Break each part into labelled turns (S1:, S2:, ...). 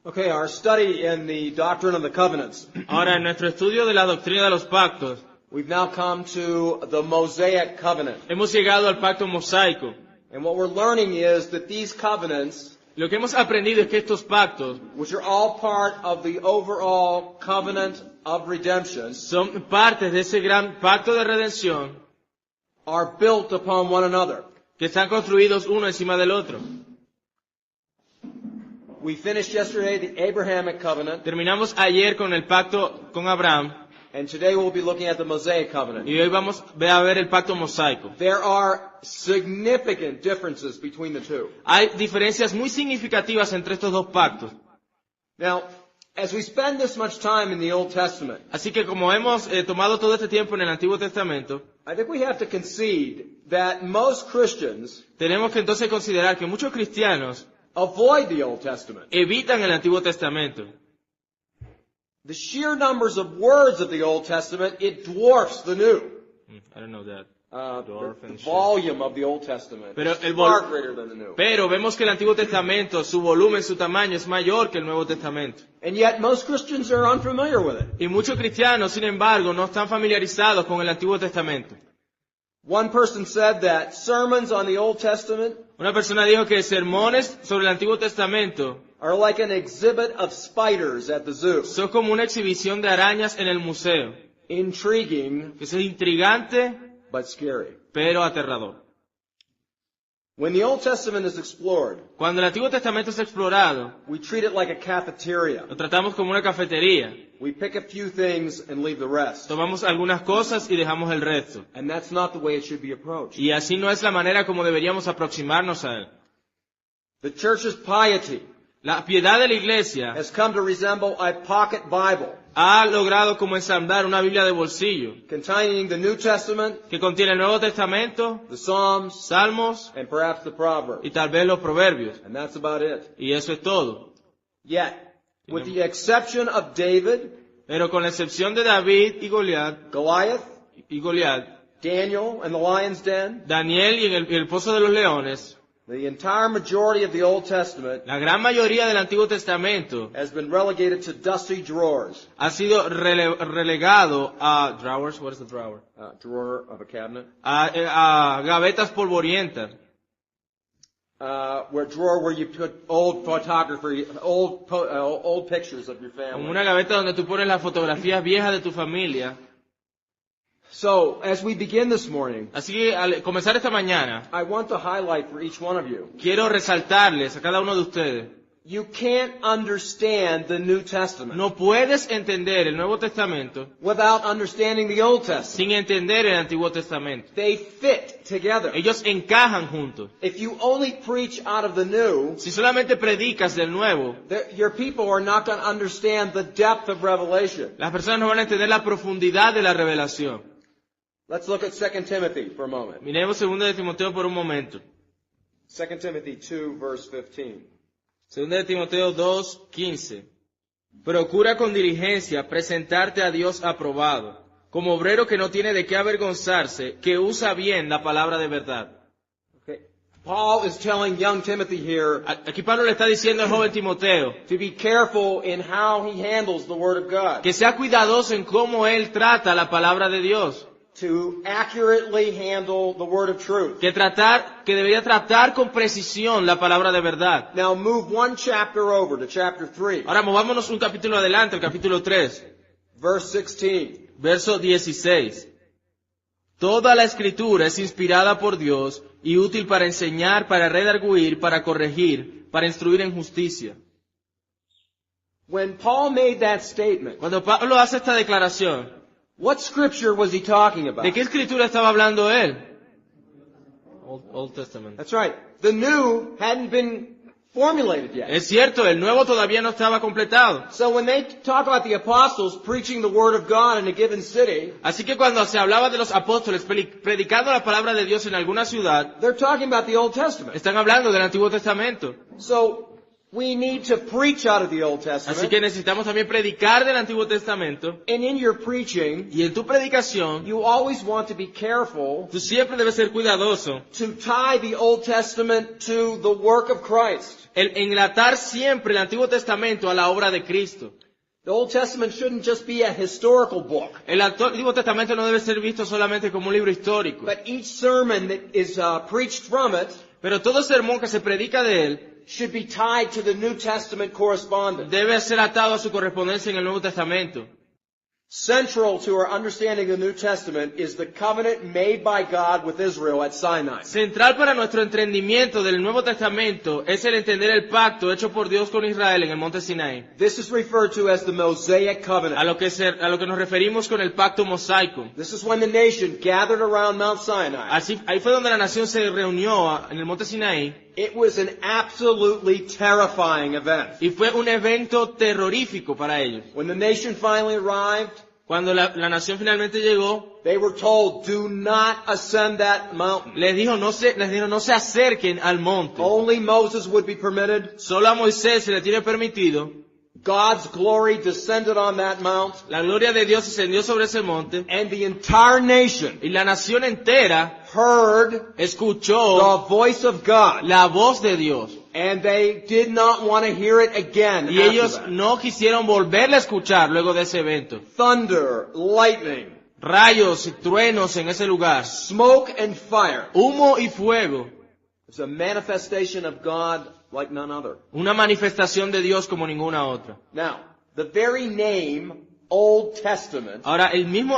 S1: Okay, our study in the doctrine of the covenants.
S2: Ahora, en nuestro estudio de la doctrina de los pactos,
S1: We've now come to the Mosaic covenant.
S2: hemos llegado al pacto mosaico.
S1: And what we're learning is that these covenants,
S2: Lo que hemos aprendido es que estos pactos
S1: which are all part of the overall covenant of redemption,
S2: son partes de ese gran pacto de redención
S1: are built upon one another.
S2: que están construidos uno encima del otro.
S1: We finished yesterday the Abrahamic covenant,
S2: Terminamos ayer con el pacto con Abraham
S1: and today we'll be looking at the Mosaic covenant.
S2: y hoy vamos a ver el pacto mosaico.
S1: There are significant differences between the two.
S2: Hay diferencias muy significativas entre estos dos pactos.
S1: Now, as we spend this much time in the Old Testament,
S2: Así que como hemos tomado todo este tiempo en el Antiguo Testamento,
S1: I think we have to concede that most Christians
S2: tenemos que entonces considerar que muchos cristianos
S1: avoid the Old Testament.
S2: evitan el Antiguo Testamento.
S1: The sheer numbers of words of the Old Testament, it dwarfs the New.
S2: I don't know that.
S1: The volume of the Old Testament
S2: Pero
S1: is
S2: el
S1: far greater than the New.
S2: Pero vemos que el Antiguo Testamento, su volumen, su tamaño es mayor que el Nuevo Testamento.
S1: And yet most Christians are unfamiliar with it.
S2: Y muchos cristianos, sin embargo, no están familiarizados con el Antiguo Testamento.
S1: One person said that sermons on the Old Testament
S2: Una persona dijo que sermones sobre el Antiguo Testamento
S1: are like an exhibit of spiders at the zoo.
S2: son como una exhibición de arañas en el museo,
S1: Intriguing,
S2: que es intrigante,
S1: but scary.
S2: pero aterrador.
S1: When the Old Testament is explored,
S2: Cuando el Antiguo Testamento es explorado,
S1: we treat it like a cafeteria.
S2: lo tratamos como una cafetería.
S1: We pick a few things and leave the rest.
S2: Tomamos algunas cosas y dejamos el resto.
S1: And that's not the way it should be approached.
S2: Y así no es la manera como deberíamos aproximarnos a él.
S1: The church's piety
S2: La piedad de la Iglesia
S1: has come to resemble a pocket Bible
S2: ha logrado como ensamblar una Biblia de bolsillo
S1: containing the New Testament,
S2: que contiene el Nuevo Testamento,
S1: the Psalms,
S2: Salmos
S1: and perhaps the Proverbs.
S2: y tal vez los Proverbios.
S1: And that's about it.
S2: Y eso es todo.
S1: Yet, with the exception of David,
S2: Pero con la excepción de David
S1: Goliath,
S2: Goliat,
S1: Daniel, and the lion's den,
S2: Daniel y el pozo de los leones,
S1: the entire majority of the Old Testament
S2: la gran mayoría del Antiguo Testamento
S1: has been relegated to dusty drawers.
S2: ha sido relegado a drawers, what is the drawer?
S1: Drawer of a cabinet.
S2: A gavetas polvorientas.
S1: Where you put old photography, old pictures of your
S2: Como
S1: family.
S2: una gaveta donde tú pones las fotografías viejas de tu familia.
S1: So, as we begin this morning,
S2: Así que al comenzar esta mañana,
S1: I want to highlight for each one of you,
S2: quiero resaltarles a cada uno de ustedes,
S1: you can't understand the New Testament
S2: no puedes entender el Nuevo Testamento
S1: without understanding the Old Testament.
S2: sin entender el Antiguo Testamento.
S1: They fit together.
S2: Ellos encajan juntos.
S1: If you only preach out of the New,
S2: Si solamente predicas del Nuevo,
S1: your people are not going to understand the depth of revelation.
S2: las personas no van a entender la profundidad de la revelación.
S1: Let's look at 2 Timothy for a moment.
S2: Miremos 2 de Timoteo por un momento.
S1: 2 Timothy 2, verse 15.
S2: 2 de Timoteo 2:15. Procura con diligencia presentarte a Dios aprobado, como obrero que no tiene de qué avergonzarse, que usa bien la palabra de verdad.
S1: Okay. Paul is telling young Timothy here
S2: Aquí Pablo le está diciendo al joven Timoteo
S1: to be careful in how he handles the Word of God,
S2: que sea cuidadoso en cómo él trata la palabra de Dios,
S1: to accurately handle the Word of truth.
S2: que debería tratar con precisión la palabra de verdad.
S1: Now move one chapter over to chapter 3,
S2: Ahora movámonos un capítulo adelante, el capítulo 3,
S1: verse 16.
S2: verso 16. Toda la escritura es inspirada por Dios y útil para enseñar, para redarguir, para corregir, para instruir en justicia.
S1: When Paul made that statement,
S2: Cuando Pablo hace esta declaración,
S1: what scripture was he talking about?
S2: ¿de qué escritura estaba hablando él? Old Testament.
S1: That's right. The new hadn't been formulated yet.
S2: Es cierto, el nuevo todavía no estaba completado.
S1: So when they talk about the apostles preaching the Word of God in a given city,
S2: Así que cuando se hablaba de los apóstoles predicando la palabra de Dios en alguna ciudad,
S1: they're talking about the Old Testament.
S2: están hablando del Antiguo Testamento.
S1: So We need to preach out of the Old
S2: Así
S1: Testament.
S2: que necesitamos también predicar del Antiguo Testamento.
S1: And in your preaching,
S2: Y en tu predicación,
S1: you always want to be careful
S2: tú siempre debes ser cuidadoso
S1: to tie the Old Testament to the work of Christ.
S2: en enlatar siempre el Antiguo Testamento a la obra de Cristo.
S1: The Old Testament shouldn't just be a historical book,
S2: El Antiguo Testamento no debe ser visto solamente como un libro histórico,
S1: but each sermon that is preached from it
S2: pero todo sermón que se predica de él
S1: should be tied to the New Testament correspondence.
S2: debe ser atado a su correspondencia en el Nuevo Testamento.
S1: Central to our understanding of the New Testament is the covenant made by God with Israel at Sinai.
S2: Central para nuestro entendimiento del Nuevo Testamento es el entender el pacto hecho por Dios con Israel en el monte Sinaí,
S1: This is referred to as the Mosaic
S2: a
S1: covenant.
S2: lo que nos referimos con el pacto mosaico.
S1: This is when the nation gathered around Mount Sinai.
S2: Ahí fue donde la nación se reunió en el monte Sinaí
S1: It was an absolutely terrifying event.
S2: y fue un evento terrorífico para ellos.
S1: When the nation finally arrived,
S2: Cuando la nación finalmente llegó,
S1: they were told, do not ascend that mountain.
S2: les dijo no se acerquen al monte.
S1: Only Moses would be permitted.
S2: Solo a Moisés se le tiene permitido.
S1: God's glory descended on that mount,
S2: La gloria de Dios descendió sobre ese monte
S1: and the entire nation
S2: y la nación entera
S1: heard
S2: escuchó
S1: the voice of God,
S2: la voz de Dios.
S1: and they did not want to hear it again
S2: Y
S1: after
S2: ellos
S1: that.
S2: no quisieron volverle a escuchar luego de ese evento.
S1: Thunder, lightning,
S2: Rayos y truenos en ese lugar.
S1: smoke and fire.
S2: Humo y fuego.
S1: It's a manifestation of God like none other.
S2: Una manifestación de Dios como ninguna otra.
S1: Now, the very name Old Testament
S2: Ahora,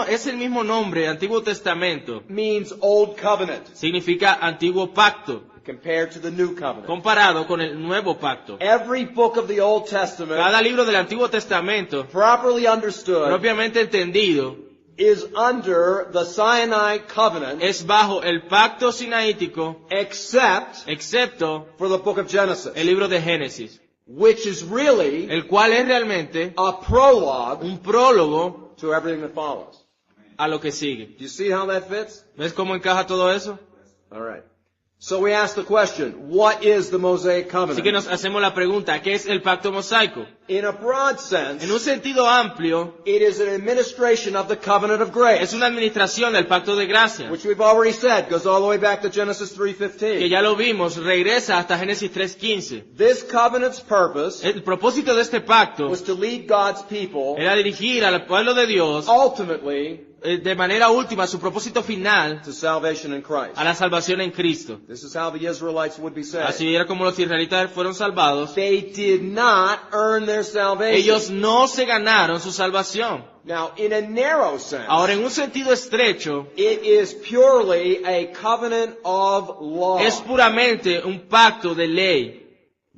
S2: es el mismo nombre, Antiguo Testamento,
S1: means Old Covenant
S2: significa Antiguo Pacto,
S1: compared to the New Covenant.
S2: comparado con el Nuevo Pacto.
S1: Every book of the Old Testament,
S2: Cada libro del Antiguo Testamento,
S1: properly understood,
S2: propiamente entendido,
S1: is under the Sinai Covenant,
S2: es bajo el pacto sinaítico,
S1: except
S2: excepto
S1: for the book of Genesis,
S2: el libro de Génesis,
S1: which is really
S2: el cual es realmente
S1: a prologue
S2: un prólogo
S1: to everything that follows.
S2: a lo que sigue.
S1: Do you see how that fits?
S2: ¿Ves cómo encaja todo eso?
S1: All right. So we ask the question, what is the Mosaic
S2: Así que
S1: Covenant?
S2: nos hacemos la pregunta, ¿qué es el pacto mosaico?
S1: In a broad sense,
S2: En un sentido amplio,
S1: it is an administration of the covenant of grace,
S2: es una administración del pacto de gracia,
S1: which we've already said goes all the way back to Genesis
S2: que
S1: 3:15.
S2: ya lo vimos, regresa hasta Génesis 3:15.
S1: This covenant's purpose
S2: El propósito de este pacto
S1: was to lead God's people
S2: era dirigir al pueblo de Dios
S1: ultimately
S2: de manera última, su propósito final,
S1: to salvation in Christ.
S2: a la salvación en Cristo.
S1: This is how the Israelites would be saved.
S2: Así era como los israelitas fueron salvados.
S1: They did not earn their salvation.
S2: Ellos no se ganaron su salvación.
S1: Now, in a narrow sense,
S2: Ahora, en un sentido estrecho,
S1: it is purely a covenant of law.
S2: es puramente un pacto de ley.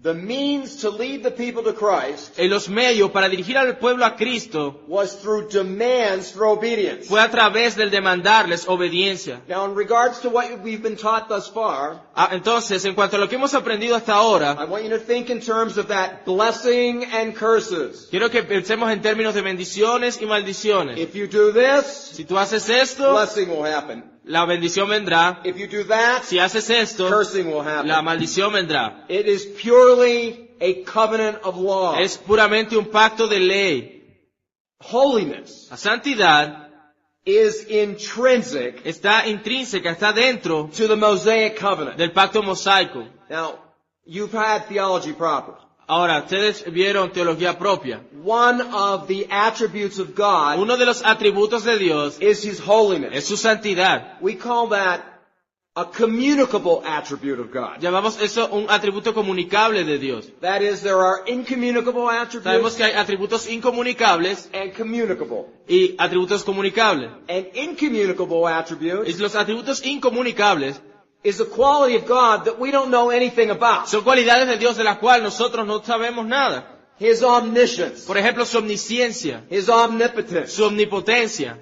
S1: The means to lead the people to Christ
S2: En los medios para dirigir al pueblo a Cristo
S1: was through demands for obedience.
S2: fue a través del demandarles obediencia.
S1: Now, in regards to what we've been taught thus far,
S2: Entonces, en cuanto a lo que hemos aprendido hasta ahora,
S1: I want you to think in terms of that blessing and curses.
S2: quiero que pensemos en términos de bendiciones y maldiciones.
S1: If you do this,
S2: Si tú haces esto,
S1: blessing will happen.
S2: la bendición vendrá.
S1: If you do that,
S2: Si haces esto,
S1: cursing will happen.
S2: la maldición vendrá.
S1: It is purely a covenant of law.
S2: Es puramente un pacto de ley.
S1: Holiness
S2: La santidad
S1: is intrinsic
S2: está intrínseca, está dentro
S1: to the Mosaic covenant.
S2: del pacto mosaico.
S1: Now, you've had theology proper.
S2: Ahora, ustedes vieron teología propia.
S1: One of the attributes of God
S2: Uno de los atributos de Dios
S1: is His holiness.
S2: es su santidad.
S1: We call that a communicable attribute of God.
S2: Llamamos eso un atributo comunicable de Dios.
S1: That is, there are incommunicable
S2: Sabemos
S1: attributes
S2: que hay atributos incomunicables
S1: and communicable.
S2: y atributos comunicables.
S1: An incommunicable attribute
S2: Y los atributos incomunicables
S1: is a quality of God that we don't know anything about.
S2: son cualidades de Dios de las cuales nosotros no sabemos nada.
S1: His omniscience,
S2: Por ejemplo, su omnisciencia,
S1: His omnipotence,
S2: su omnipotencia,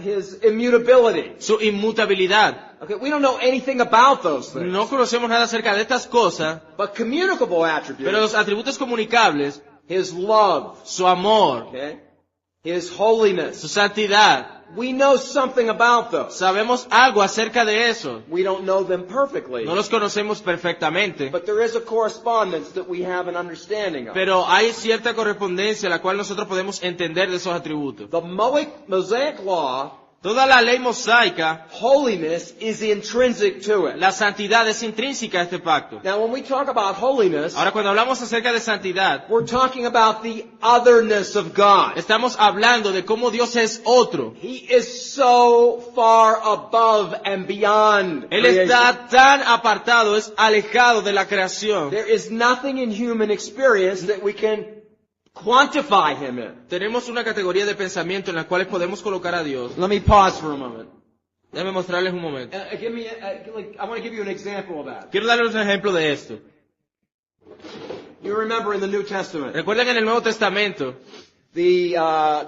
S1: His immutability.
S2: su inmutabilidad.
S1: Okay, we don't know anything about those things.
S2: No conocemos nada acerca de estas cosas,
S1: But communicable
S2: pero
S1: attributes,
S2: los atributos comunicables,
S1: His love,
S2: su amor,
S1: okay, His holiness,
S2: su santidad,
S1: We know something about those.
S2: Sabemos algo acerca de eso.
S1: We don't know them perfectly.
S2: No los conocemos perfectamente,
S1: But there is a correspondence that we have an understanding of.
S2: pero hay cierta correspondencia la cual nosotros podemos entender de esos atributos.
S1: The Mosaic Law,
S2: Toda la ley mosaica,
S1: holiness is intrinsic to it.
S2: la santidad es intrínseca a este pacto.
S1: Now, when we talk about holiness,
S2: Ahora, cuando hablamos acerca de santidad,
S1: we're talking about the otherness of God.
S2: estamos hablando de cómo Dios es otro.
S1: He is so far above and beyond
S2: Él
S1: creation.
S2: está tan apartado, es alejado de la creación.
S1: There is nothing in human experience that we can quantify him in.
S2: Tenemos una categoría de pensamiento en la cual podemos colocar a Dios.
S1: Let me pause for a moment.
S2: Déjame mostrarles un momento.
S1: I want to give you an example of that.
S2: Quiero darles un ejemplo de esto.
S1: You remember in the New Testament,
S2: Recuerden que en el Nuevo Testamento,
S1: the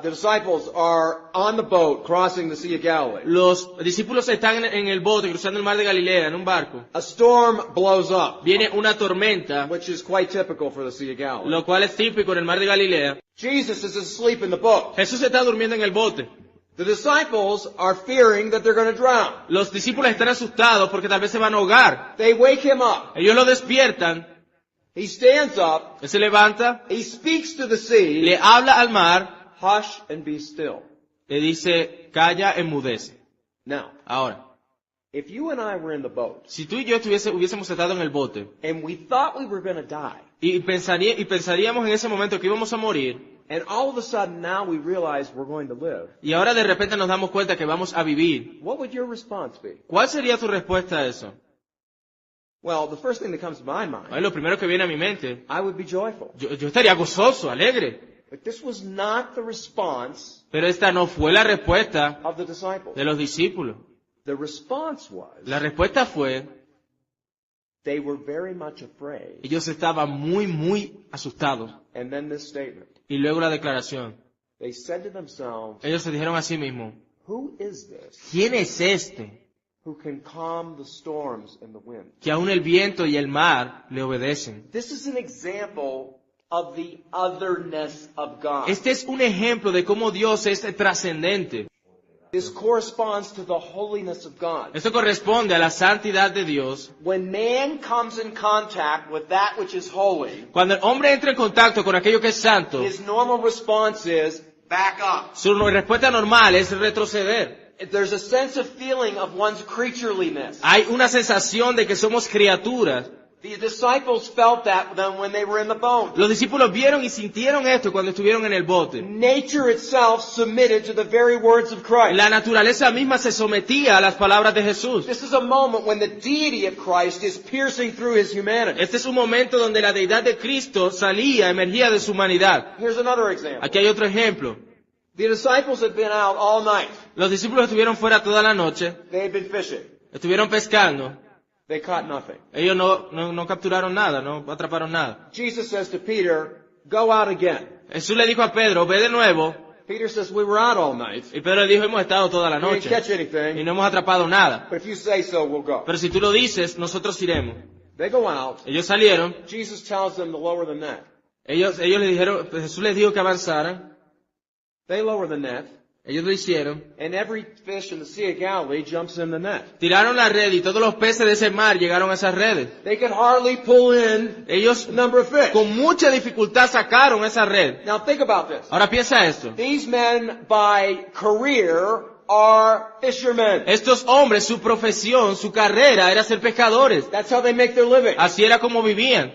S1: disciples are on the boat crossing the Sea of Galilee.
S2: los discípulos están en el bote cruzando el mar de Galilea en un barco.
S1: A storm blows up,
S2: Viene una tormenta,
S1: which is quite typical for the Sea of Galilee.
S2: lo cual es típico en el mar de Galilea.
S1: Jesus is asleep in the boat.
S2: Jesús está durmiendo en el bote.
S1: The disciples are fearing that they're going to drown.
S2: Los discípulos están asustados porque tal vez se van a ahogar.
S1: They wake him up.
S2: Ellos lo despiertan,
S1: He stands up.
S2: él se levanta,
S1: He speaks to the sea.
S2: le habla al mar,
S1: Hush and be still.
S2: le dice, calla, enmudece.
S1: Now,
S2: Ahora,
S1: if you and I were in the boat
S2: si tú y yo hubiésemos estado en el bote
S1: and we thought we were going to die,
S2: y pensaríamos en ese momento que íbamos a morir,
S1: and all of a sudden now we realize we're going to live,
S2: y ahora de repente nos damos cuenta que vamos a vivir,
S1: what would your response be?
S2: ¿cuál sería tu respuesta a eso?
S1: Well, the first thing that comes to my mind,
S2: Ay, lo primero que viene a mi mente,
S1: I would be joyful.
S2: yo estaría gozoso, alegre,
S1: But this was not the response
S2: pero esta no fue la respuesta
S1: of the disciples.
S2: de los discípulos.
S1: The response was,
S2: La respuesta fue,
S1: they were very much afraid.
S2: ellos estaban muy asustados.
S1: And then this statement.
S2: Y luego la declaración.
S1: They said to themselves,
S2: Ellos se dijeron a sí mismos,
S1: who is this
S2: ¿quién es este
S1: who can calm the storms and the wind?
S2: que aún el viento y el mar le obedecen?
S1: This is an example of the otherness of God.
S2: Este es un ejemplo de cómo Dios es trascendente.
S1: This corresponds to the holiness of God.
S2: Esto corresponde a la santidad de Dios.
S1: When man comes in contact with that which is holy,
S2: Cuando el hombre entra en contacto con aquello que es santo,
S1: his normal response is back up.
S2: su respuesta normal es retroceder.
S1: There's a sense of feeling of one's creatureliness.
S2: Hay una sensación de que somos criaturas.
S1: The disciples felt that then when they were in the boat.
S2: Los discípulos vieron y sintieron esto cuando estuvieron en el bote.
S1: Nature itself submitted to the very words of Christ.
S2: La naturaleza misma se sometía a las palabras de Jesús.
S1: This is a moment when the deity of Christ is piercing through his humanity.
S2: Este es un momento donde la deidad de Cristo salía, emergía de su humanidad.
S1: Here's another example.
S2: Aquí hay otro ejemplo.
S1: The disciples had been out all night.
S2: Los discípulos estuvieron fuera toda la noche,
S1: They had been fishing.
S2: estuvieron pescando.
S1: They caught nothing.
S2: Ellos no capturaron nada, no atraparon nada.
S1: Jesus says to Peter, go out again.
S2: Jesús le dijo a Pedro, ve de nuevo.
S1: Peter says, we were out all night.
S2: Y Pedro le dijo, hemos estado toda la
S1: We didn't
S2: noche
S1: catch
S2: y
S1: anything.
S2: no hemos atrapado nada.
S1: But if you say so, we'll go.
S2: Pero si tú lo dices, nosotros iremos.
S1: They go out.
S2: Ellos salieron,
S1: Jesus tells them to lower the net.
S2: ellos le dijeron, Jesús les dijo que avanzaran.
S1: They lower the net.
S2: Ellos lo hicieron.
S1: And every fish in the Sea of Galilee jumps in the net.
S2: Tiraron la red y todos los peces de ese mar llegaron a esas redes.
S1: They could hardly pull in
S2: Ellos
S1: the number of fish.
S2: con mucha dificultad sacaron esa red.
S1: Now think about this.
S2: Ahora piensa esto.
S1: These men by career are fishermen.
S2: Estos hombres, su profesión, su carrera era ser pescadores.
S1: That's how they make their living.
S2: Así era como vivían.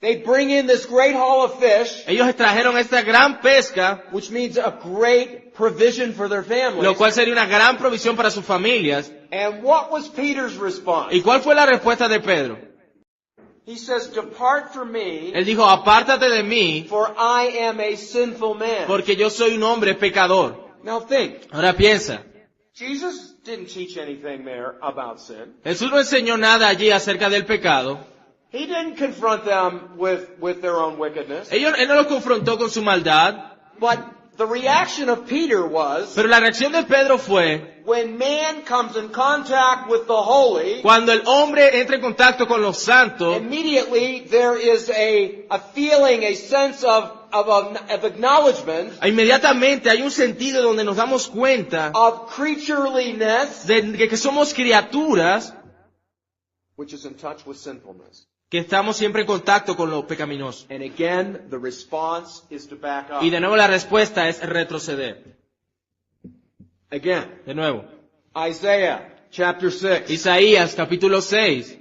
S1: They bring in this great haul of fish,
S2: Ellos extrajeron esta gran pesca,
S1: which means a great provision for their families.
S2: lo cual sería una gran provisión para sus familias.
S1: And what was Peter's response?
S2: ¿Y cuál fue la respuesta de Pedro?
S1: He says, depart from me,
S2: Él dijo, apártate de mí,
S1: for I am a sinful man.
S2: porque yo soy un hombre pecador.
S1: Now think,
S2: Ahora piensa,
S1: Jesus didn't teach anything there about sin.
S2: Jesús no enseñó nada allí acerca del pecado.
S1: He didn't confront them with their own wickedness.
S2: Él no los confrontó con su maldad,
S1: But The reaction of Peter was,
S2: Pero la reacción de Pedro fue,
S1: when man comes in contact with the holy,
S2: cuando el hombre entra en contacto con los santos,
S1: immediately there is a feeling, a sense of acknowledgement
S2: inmediatamente hay un sentido donde nos damos cuenta
S1: of creatureliness,
S2: de que somos criaturas
S1: which is in touch with sinfulness.
S2: que estamos siempre en contacto con lo pecaminoso.
S1: And again, the response is to back up.
S2: Y de nuevo la respuesta es retroceder.
S1: Again,
S2: De nuevo.
S1: Isaiah chapter 6.
S2: Isaías capítulo 6.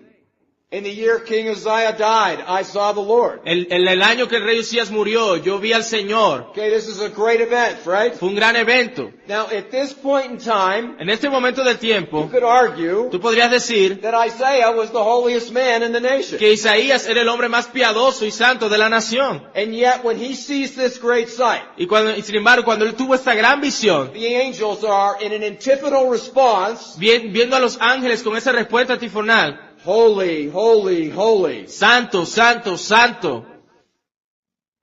S1: In the year King Uzziah died, I saw the Lord.
S2: El año que el rey Usías murió, yo vi al Señor.
S1: Okay, this is a great event, right?
S2: Fue un gran evento.
S1: Now, at this point in time,
S2: En este momento del
S1: you
S2: tiempo,
S1: could argue
S2: tú podrías decir
S1: that Isaiah was the holiest man in the nation.
S2: que Isaías era el hombre más piadoso y santo de la nación.
S1: And yet, when he sees this great sight,
S2: Y sin embargo, cuando él tuvo esta gran visión,
S1: the angels are in an antiphonal response,
S2: viendo a los ángeles con esa respuesta antifonal,
S1: holy, holy, holy.
S2: santo, santo, santo.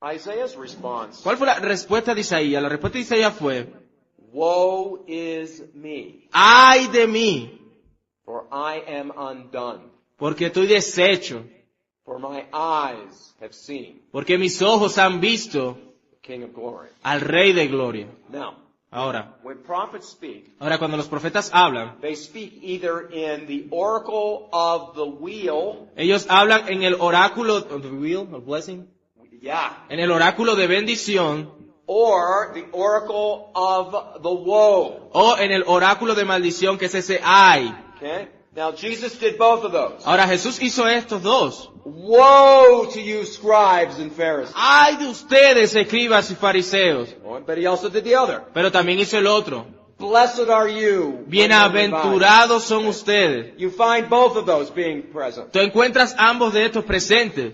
S1: Isaiah's response,
S2: ¿Cuál fue la respuesta de Isaías? La respuesta de Isaías fue,
S1: woe is me,
S2: ¡ay de mí!
S1: for I am undone,
S2: Porque estoy deshecho,
S1: for my eyes have seen
S2: porque mis ojos han visto
S1: the King of glory.
S2: al Rey de Gloria.
S1: Now,
S2: Ahora,
S1: when prophets speak,
S2: cuando los profetas hablan,
S1: they speak either in the oracle of the wheel,
S2: ellos hablan en el oráculo, of the wheel of blessing, en el oráculo de bendición,
S1: or the oracle of the woe.
S2: o en el oráculo de maldición, que es ese ay.
S1: Okay? Now, Jesus did both of those.
S2: Ahora, Jesús hizo estos dos.
S1: Woe to you, scribes and Pharisees.
S2: ¡Ay de ustedes, escribas y fariseos!
S1: But he also did the other.
S2: Pero también hizo el otro.
S1: Blessed are you.
S2: Bienaventurados son ustedes.
S1: You find both of those being present.
S2: Tú encuentras ambos de estos presentes.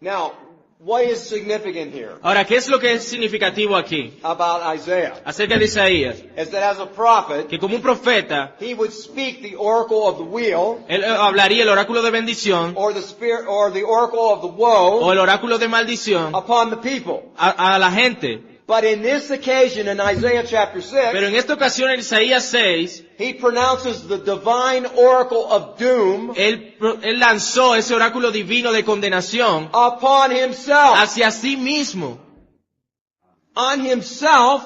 S1: Now, what is significant here
S2: Ahora, ¿qué es lo que es significativo aquí?
S1: about Isaiah?
S2: Acerca de Isaías.
S1: Is that as a prophet,
S2: Que como un profeta,
S1: he would speak the oracle of the wheel,
S2: él hablaría el oráculo de bendición,
S1: or the spirit, or the oracle of the woe
S2: o el oráculo de maldición,
S1: upon the people.
S2: a la gente.
S1: But in this occasion, in Isaiah chapter 6,
S2: Pero en esta ocasión, en Isaías 6,
S1: he pronounces the divine oracle of doom
S2: él lanzó ese oráculo divino de condenación
S1: upon himself.
S2: hacia sí mismo.
S1: On himself,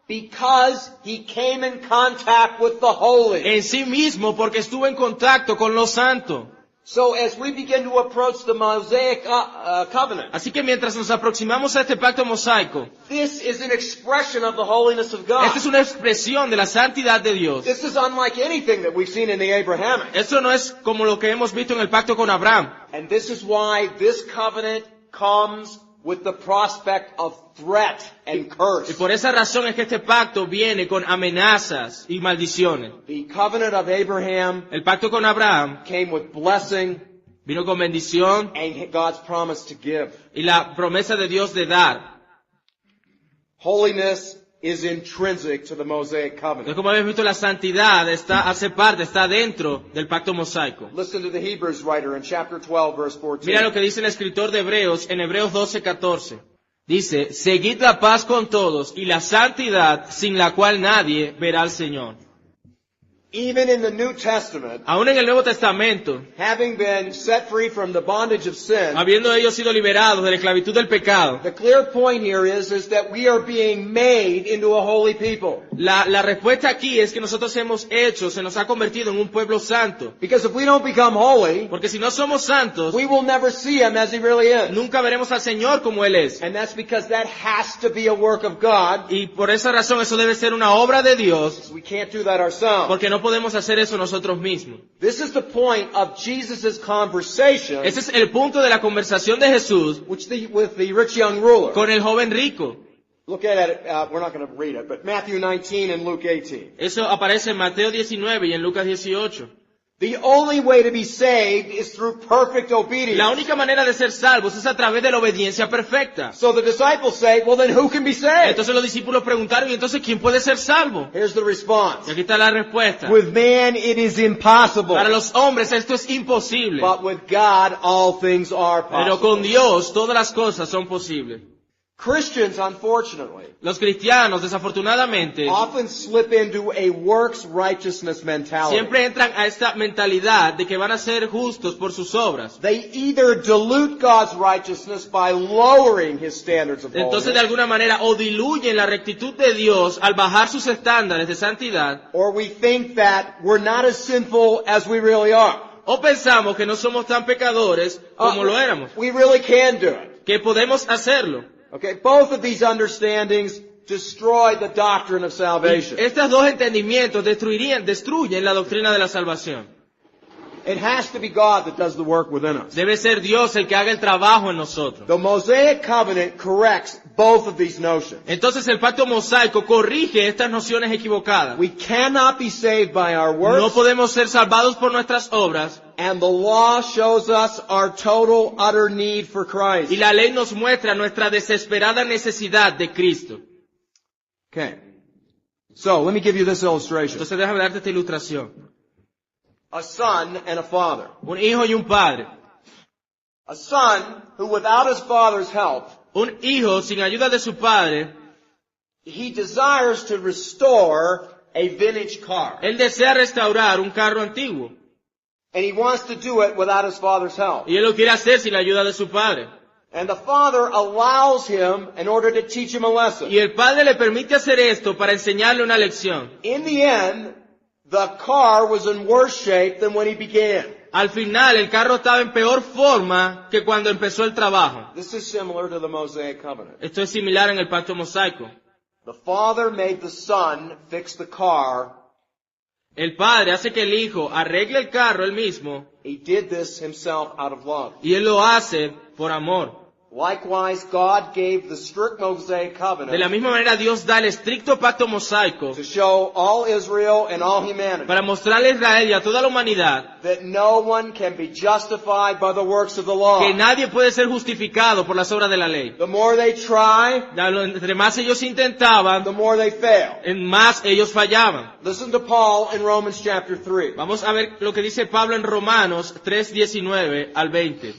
S1: because he came in contact with the holy.
S2: En sí mismo, porque estuvo en contacto con los santos.
S1: So as we begin to approach the Mosaic covenant,
S2: Así que mientras nos aproximamos a este pacto mosaico,
S1: this is an expression of the holiness of
S2: esta
S1: God.
S2: es una expresión de la santidad de Dios.
S1: This is unlike anything that we've seen in the Abrahamic.
S2: Esto no es como lo que hemos visto en el pacto con Abraham.
S1: And this is why this covenant comes with the prospect of threat and
S2: Y
S1: curse.
S2: por esa razón es que este pacto viene con amenazas y maldiciones.
S1: The covenant of Abraham
S2: El pacto con Abraham
S1: came with blessing
S2: vino con bendición
S1: and God's promise to give.
S2: y la promesa de Dios de dar.
S1: Holiness is intrinsic to the Mosaic
S2: Entonces,
S1: covenant.
S2: como hemos visto, la santidad hace parte, está dentro del pacto mosaico.
S1: Listen to the Hebrews writer in chapter 12, verse 14.
S2: Mira lo que dice el escritor de Hebreos en Hebreos 12:14. Dice, seguid la paz con todos y la santidad sin la cual nadie verá al Señor.
S1: Even in the New Testament,
S2: Aún en el Nuevo Testamento,
S1: having been set free from the bondage of sin,
S2: habiendo ellos sido liberados de la esclavitud del pecado,
S1: the clear point here is that we are being made into a holy people.
S2: la respuesta aquí es que nosotros se nos ha convertido en un pueblo santo.
S1: Because if we don't become holy,
S2: Porque si no somos santos,
S1: we will never see Him as He really is.
S2: nunca veremos al Señor como Él es.
S1: And that's because that has to be a work of God.
S2: Y por esa razón eso debe ser una obra de Dios,
S1: We can't do that ourselves.
S2: porque no podemos hacer eso nosotros mismos.
S1: This is the point of Jesus' conversation
S2: Ese es el punto de la conversación de Jesús
S1: with the rich young ruler.
S2: con el joven rico.
S1: Look at it. We're not going to read it, but Matthew 19 and Luke 18.
S2: Eso aparece en Mateo 19 y en Lucas 18.
S1: The only way to be saved is through perfect obedience.
S2: La única manera de ser salvos es a través de la obediencia perfecta.
S1: So the disciples say, well then who can be saved?
S2: Entonces los discípulos preguntaron, ¿y entonces quién puede ser salvo?
S1: Here's the
S2: Y
S1: response.
S2: aquí está la respuesta.
S1: With man it is impossible,
S2: Para los hombres esto es imposible,
S1: but with God all things are
S2: pero
S1: possible.
S2: con Dios todas las cosas son posibles.
S1: Christians, unfortunately,
S2: Los cristianos, desafortunadamente,
S1: often slip into a works righteousness mentality.
S2: siempre entran a esta mentalidad de que van a ser justos por sus obras.
S1: They either dilute God's righteousness by lowering His standards of
S2: Entonces, de
S1: holiness,
S2: alguna manera, o diluyen la rectitud de Dios al bajar sus estándares de santidad,
S1: or we think that we're not as sinful as we really are.
S2: o pensamos que no somos tan pecadores como lo éramos,
S1: We really can do it.
S2: que podemos hacerlo.
S1: Okay, both of these understandings destroy the doctrine of salvation.
S2: Estos dos entendimientos destruyen la doctrina de la salvación.
S1: It has to be God that does the work within us.
S2: Debe ser Dios el que haga el trabajo en nosotros.
S1: The Mosaic covenant corrects both of these notions.
S2: Entonces el pacto mosaico corrige estas nociones equivocadas.
S1: We cannot be saved by our
S2: No
S1: works,
S2: podemos ser salvados por nuestras obras,
S1: and the law shows us our total, utter need for Christ.
S2: y la ley nos muestra nuestra desesperada necesidad de Cristo.
S1: Okay. So, let me give you this illustration.
S2: Entonces déjame darte esta ilustración.
S1: A son and a father.
S2: Un hijo y un padre.
S1: A son who, without his father's help,
S2: Un hijo sin ayuda de su padre,
S1: he desires to restore a vintage car.
S2: él desea restaurar un carro antiguo.
S1: And he wants to do it without his father's help.
S2: Y él lo quiere hacer sin la ayuda de su padre.
S1: And the father allows him in order to teach him a lesson.
S2: Y el padre le permite hacer esto para enseñarle una lección.
S1: In the end, the car was in worse shape than when he began.
S2: Al final, el carro estaba en peor forma que cuando empezó el trabajo.
S1: This is similar to the Mosaic covenant.
S2: Esto es similar en el pacto mosaico.
S1: The father made the son fix the car.
S2: El padre hace que el hijo arregle el carro él mismo,
S1: He did this himself out of love.
S2: y él lo hace por amor.
S1: Likewise, God gave the strict Mosaic
S2: De la
S1: covenant
S2: misma manera, Dios da el estricto pacto mosaico
S1: to show all Israel and all humanity
S2: para mostrarle a Israel y a toda la humanidad
S1: that no one can be justified by the works of the law.
S2: que nadie puede ser justificado por las obras de la ley.
S1: The more they try,
S2: Entre más ellos intentaban,
S1: the more they fail.
S2: en más ellos fallaban.
S1: Listen to Paul in Romans chapter 3.
S2: Vamos a ver lo que dice Pablo en Romanos 3:19 al 20.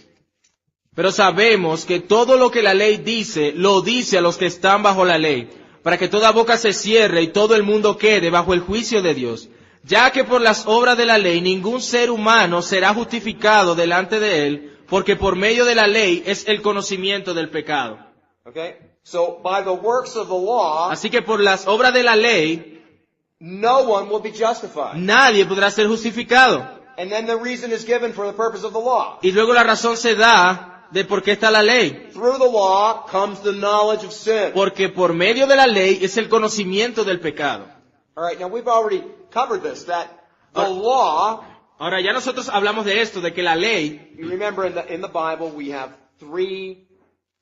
S2: Pero sabemos que todo lo que la ley dice, lo dice a los que están bajo la ley, para que toda boca se cierre y todo el mundo quede bajo el juicio de Dios, ya que por las obras de la ley ningún ser humano será justificado delante de él, porque por medio de la ley es el conocimiento del pecado.
S1: Okay? So, by the works of the law,
S2: Así que por las obras de la ley,
S1: no one will be justified.
S2: nadie podrá ser justificado.
S1: And then the reason is given for the purpose of the law.
S2: Y luego la razón se da de por qué está la ley.
S1: Through the law comes the knowledge of sin.
S2: Porque por medio de la ley es el conocimiento del pecado.
S1: All right, now we've already covered this, that the law,
S2: Ahora ya nosotros hablamos de esto, de que la ley,
S1: you remember in the Bible we have three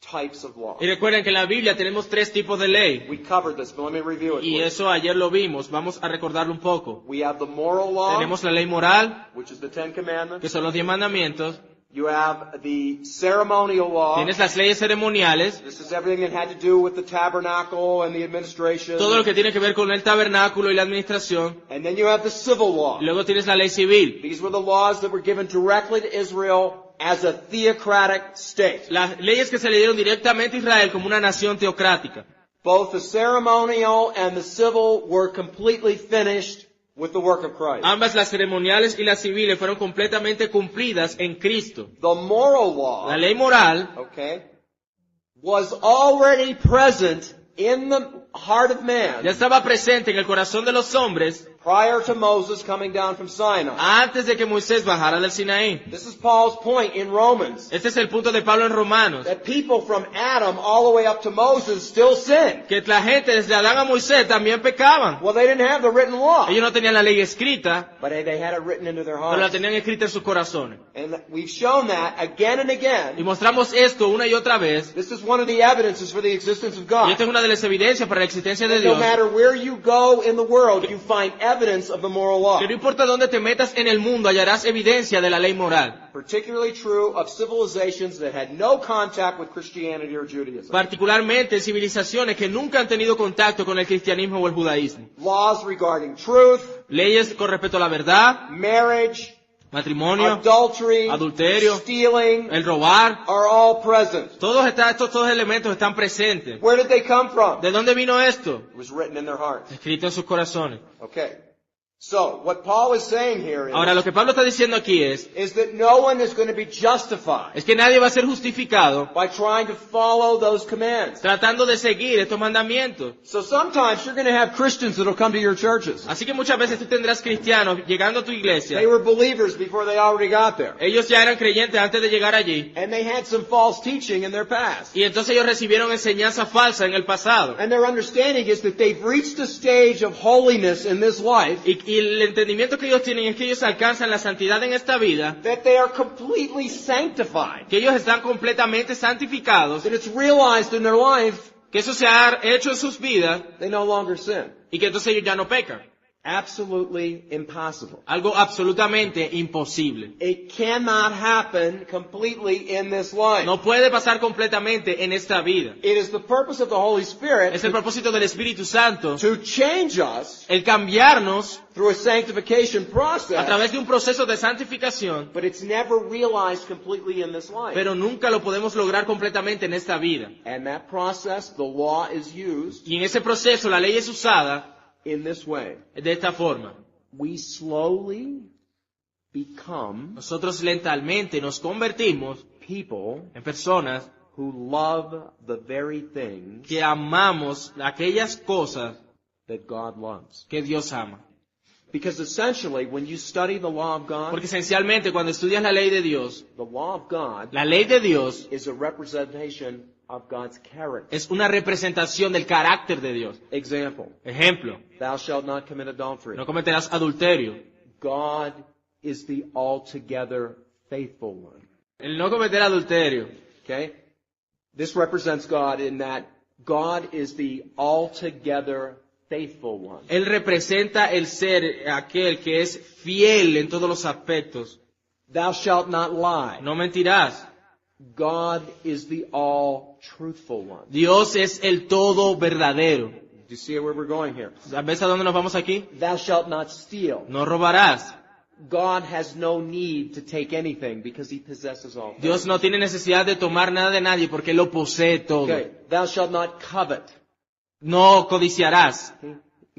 S1: types of law.
S2: y recuerden que en la Biblia tenemos tres tipos de ley,
S1: We covered this, but let me review it.
S2: y
S1: for you.
S2: eso ayer lo vimos, vamos a recordarlo un poco.
S1: We have the moral law,
S2: Tenemos la ley moral,
S1: which is the Ten
S2: que
S1: Commandments.
S2: son los 10 mandamientos,
S1: You have the ceremonial law.
S2: tienes las leyes ceremoniales,
S1: This is everything that had to do with the tabernacle and the administration.
S2: todo lo que tiene que ver con el tabernáculo y la administración,
S1: And then you have the civil law.
S2: y luego tienes la ley civil,
S1: These were the laws that were given directly to Israel as a theocratic state.
S2: las leyes que se le dieron directamente a Israel como una nación teocrática.
S1: Both the ceremonial and the civil were completely finished with the work of Christ.
S2: Ambas, las ceremoniales y las civiles, fueron completamente cumplidas en Cristo.
S1: The moral law,
S2: La ley moral
S1: okay, was already present in the heart of man
S2: ya estaba presente en el corazón de los hombres
S1: prior to Moses coming down from Sinai.
S2: antes de que Moisés bajara del Sinaí.
S1: This is Paul's point in Romans,
S2: Este es el punto de Pablo en Romanos,
S1: that people from Adam all the way up to Moses still sin.
S2: que la gente desde Adán a Moisés también pecaban.
S1: Well, they didn't have the written law,
S2: Ellos no tenían la ley escrita,
S1: but they had it written into their
S2: pero la
S1: hearts.
S2: tenían escrita en sus corazones.
S1: And we've shown that again and
S2: Y
S1: again.
S2: mostramos esto una y otra vez,
S1: This is one of the evidences for the existence of
S2: y
S1: God.
S2: esta es una de las evidencias para la existencia de
S1: And no
S2: Dios,
S1: matter where you go in the world, you find evidence of the moral law.
S2: que no importa dónde te metas en el mundo, hallarás evidencia de la ley moral.
S1: Particularly true of civilizations that had no contact with Christianity or Judaism.
S2: Particularmente en civilizaciones que nunca han tenido contacto con el cristianismo o el judaísmo.
S1: Laws regarding truth,
S2: Leyes con respecto a la verdad,
S1: marriage,
S2: matrimonio,
S1: adultery,
S2: adulterio,
S1: stealing,
S2: el robar,
S1: are all present.
S2: estos dos elementos están presentes.
S1: Where did they come from?
S2: ¿De dónde vino esto?
S1: It was written in their hearts.
S2: Escrito en sus corazones.
S1: Okay. So, what Paul is saying here
S2: Ahora, lo que Pablo está diciendo aquí
S1: is that no one is going to be justified
S2: es que nadie va a ser justificado
S1: by trying to follow those commands.
S2: tratando de seguir estos mandamientos.
S1: So sometimes you're going to have Christians that will come to your churches.
S2: Así que muchas veces tú tendrás cristianos llegando a tu iglesia.
S1: They were believers before they already got there.
S2: Ellos ya eran creyentes antes de llegar allí.
S1: And they had some false teaching in their past.
S2: Y entonces ellos recibieron enseñanza falsa en el pasado.
S1: And their understanding is that they've reached a stage of holiness in this life
S2: Y el entendimiento que ellos tienen es que ellos alcanzan la santidad en esta vida,
S1: that they are completely sanctified.
S2: que ellos están completamente santificados,
S1: That it's realized in their life
S2: que eso se ha hecho en sus vidas
S1: they no longer sin.
S2: y que entonces ellos ya no pecan.
S1: Absolutely impossible.
S2: Algo absolutamente imposible.
S1: It cannot happen completely in this life.
S2: No puede pasar completamente en esta vida.
S1: It is the purpose of the Holy Spirit
S2: Es el propósito del Espíritu Santo
S1: to change us
S2: el cambiarnos
S1: through a sanctification
S2: a
S1: process,
S2: través de un proceso de santificación,
S1: but it's never realized completely in this life.
S2: pero nunca lo podemos lograr completamente en esta vida.
S1: And that process, the law is used
S2: Y en ese proceso la ley es usada
S1: in this way.
S2: de esta forma.
S1: We slowly become
S2: Nosotros lentamente nos convertimos
S1: people
S2: en personas
S1: who love the very things
S2: que amamos aquellas cosas
S1: that God loves.
S2: que Dios ama.
S1: Because essentially, when you study the law of God,
S2: Porque esencialmente cuando estudias la ley de Dios,
S1: the law of God
S2: la ley de Dios
S1: is a representation of God's character.
S2: es una representación del carácter de Dios.
S1: Example,
S2: Ejemplo,
S1: thou shalt not commit adultery.
S2: no cometerás adulterio.
S1: God is the altogether faithful one.
S2: El no cometer adulterio.
S1: Okay? This represents God in that God is the altogether faithful one.
S2: Él representa el ser aquel que es fiel en todos los aspectos.
S1: Thou shalt not lie.
S2: No mentirás.
S1: God is the all truthful one.
S2: Dios es el todo verdadero.
S1: Do you see where we're going here?
S2: ¿Ves a dónde nos vamos aquí?
S1: Thou shalt not steal.
S2: No robarás.
S1: God has no need to take anything because he possesses all things.
S2: Dios no tiene necesidad de tomar nada de nadie porque Él lo posee todo.
S1: Okay. Thou shalt not covet.
S2: No codiciarás.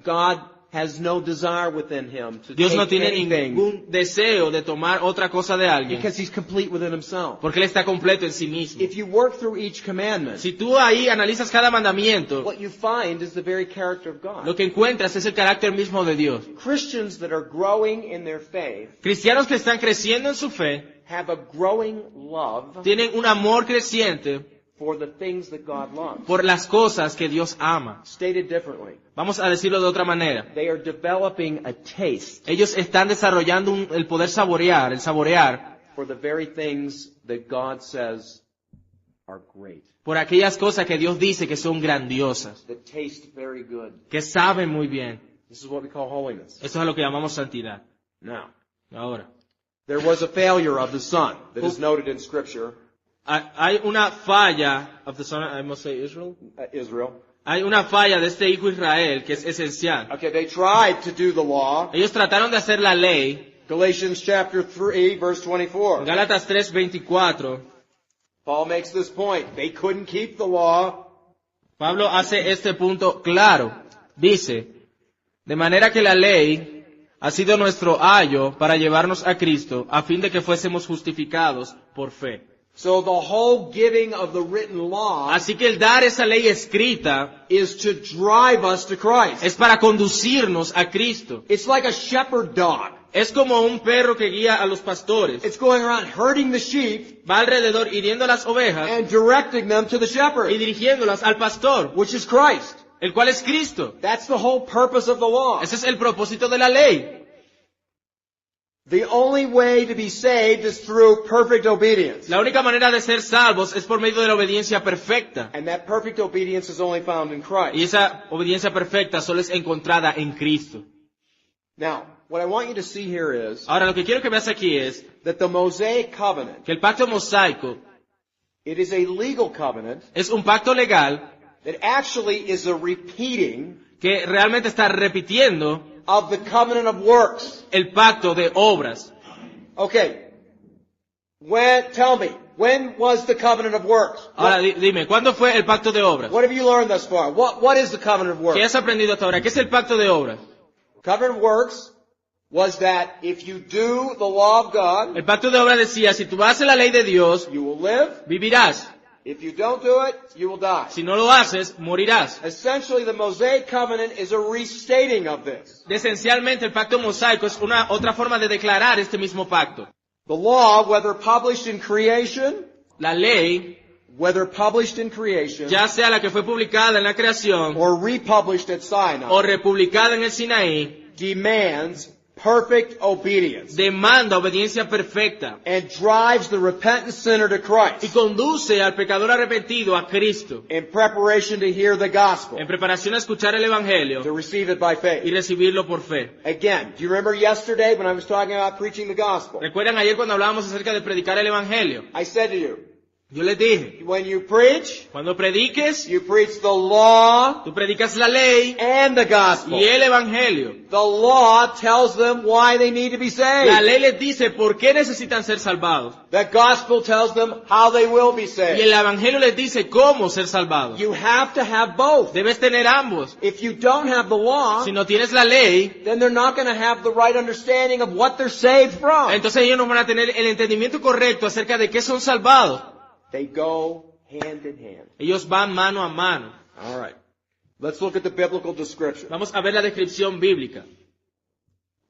S1: God has no desire within him to
S2: Dios no
S1: take
S2: tiene
S1: anything
S2: ningún deseo de tomar otra cosa de alguien
S1: because he's complete within himself.
S2: porque Él está completo en sí mismo.
S1: If you work through each commandment,
S2: Si tú ahí analizas cada mandamiento,
S1: what you find is the very character of God.
S2: lo que encuentras es el carácter mismo de Dios.
S1: Christians that are growing in their faith
S2: Cristianos que están creciendo en su fe
S1: have a growing love
S2: tienen un amor creciente
S1: for the things that God loves.
S2: por las cosas que Dios ama.
S1: Stated differently,
S2: Vamos a decirlo de otra manera.
S1: they are developing a taste
S2: Ellos están desarrollando el poder saborear, el saborear
S1: for the very things that God says are great,
S2: por aquellas cosas que Dios dice que son grandiosas,
S1: that taste very good.
S2: que saben muy bien.
S1: This is what we call holiness.
S2: Eso es a lo que llamamos santidad.
S1: Now,
S2: Ahora,
S1: there was a failure of the son that is noted in Scripture,
S2: hay una falla, of the son, I must say Israel.
S1: Israel.
S2: Hay una falla de este hijo Israel que es esencial.
S1: Okay, they tried to do the law.
S2: Ellos trataron de hacer la ley.
S1: Galatians chapter 3, verse 24.
S2: Gálatas 3:24.
S1: Paul makes this point. They couldn't keep the law.
S2: Pablo hace este punto claro. Dice, de manera que la ley ha sido nuestro ayo para llevarnos a Cristo, a fin de que fuésemos justificados por fe.
S1: So the whole giving of the written law
S2: Así que el dar esa ley escrita
S1: is to drive us to Christ.
S2: es para conducirnos a Cristo.
S1: It's like a shepherd dog.
S2: Es como un perro que guía a los pastores.
S1: It's going around herding the sheep
S2: Va alrededor hiriendo a las ovejas
S1: and directing them to the
S2: y
S1: shepherd,
S2: dirigiéndolas al pastor,
S1: which is Christ.
S2: el cual es Cristo.
S1: That's the whole purpose of the law.
S2: Ese es el propósito de la ley.
S1: The only way to be saved is through perfect obedience.
S2: La única manera de ser salvos es por medio de la obediencia perfecta.
S1: And that perfect obedience is only found in Christ.
S2: Y esa obediencia perfecta solo es encontrada en Cristo.
S1: Now, what I want you to see here is
S2: Ahora, lo que quiero que veas aquí es
S1: that the Mosaic covenant,
S2: que el pacto mosaico
S1: it is a legal covenant
S2: es un pacto legal
S1: that actually is a repeating
S2: que realmente está repitiendo
S1: of the covenant of works.
S2: el pacto de obras.
S1: Okay. Tell me, when was the covenant of works?
S2: Ahora dime, ¿cuándo fue el pacto de obras?
S1: What have you learned thus far? What is the covenant of
S2: ¿Qué
S1: works?
S2: has aprendido hasta ahora? ¿Qué es el pacto de obras?
S1: Covenant of works was that if you do the law of God,
S2: El pacto de obras decía, si tú haces la ley de Dios,
S1: you will live.
S2: vivirás.
S1: If you don't do it, you will die.
S2: Si no lo haces, morirás.
S1: Essentially, the Mosaic covenant is a restating of this.
S2: Esencialmente, el pacto mosaico es otra forma de declarar este mismo pacto.
S1: The law, whether published in creation,
S2: La ley, ya sea la que fue publicada en la creación
S1: or republished at Sinai,
S2: o republicada en el Sinaí,
S1: demands perfect obedience
S2: demanda obediencia perfecta
S1: and drives the repentant sinner to
S2: y
S1: Christ
S2: conduce al pecador arrepentido a Cristo
S1: in preparation to hear the gospel,
S2: en preparación a escuchar el Evangelio
S1: to receive it by
S2: y
S1: faith.
S2: recibirlo por fe.
S1: Again, do you remember yesterday when I was talking about preaching the gospel?
S2: ¿Recuerdan ayer cuando hablábamos acerca de predicar el Evangelio?
S1: I said to you,
S2: Yo les dije,
S1: when you preach,
S2: cuando prediques,
S1: you preach the law
S2: tú predicas la ley
S1: and the gospel.
S2: y el Evangelio.
S1: The law tells them why they need to be
S2: La
S1: saved.
S2: ley les dice por qué necesitan ser salvados.
S1: The gospel tells them how they will be
S2: Y
S1: saved.
S2: el Evangelio les dice cómo ser salvados.
S1: You have to have both.
S2: Debes tener ambos.
S1: If you don't have the law,
S2: Si no tienes la ley,
S1: then they're not going to have the right understanding of what they're saved from.
S2: entonces ellos no van a tener el entendimiento correcto acerca de qué son salvados.
S1: They go hand in hand.
S2: Ellos van mano a mano.
S1: All right. Let's look at the biblical description.
S2: Vamos a ver la descripción bíblica.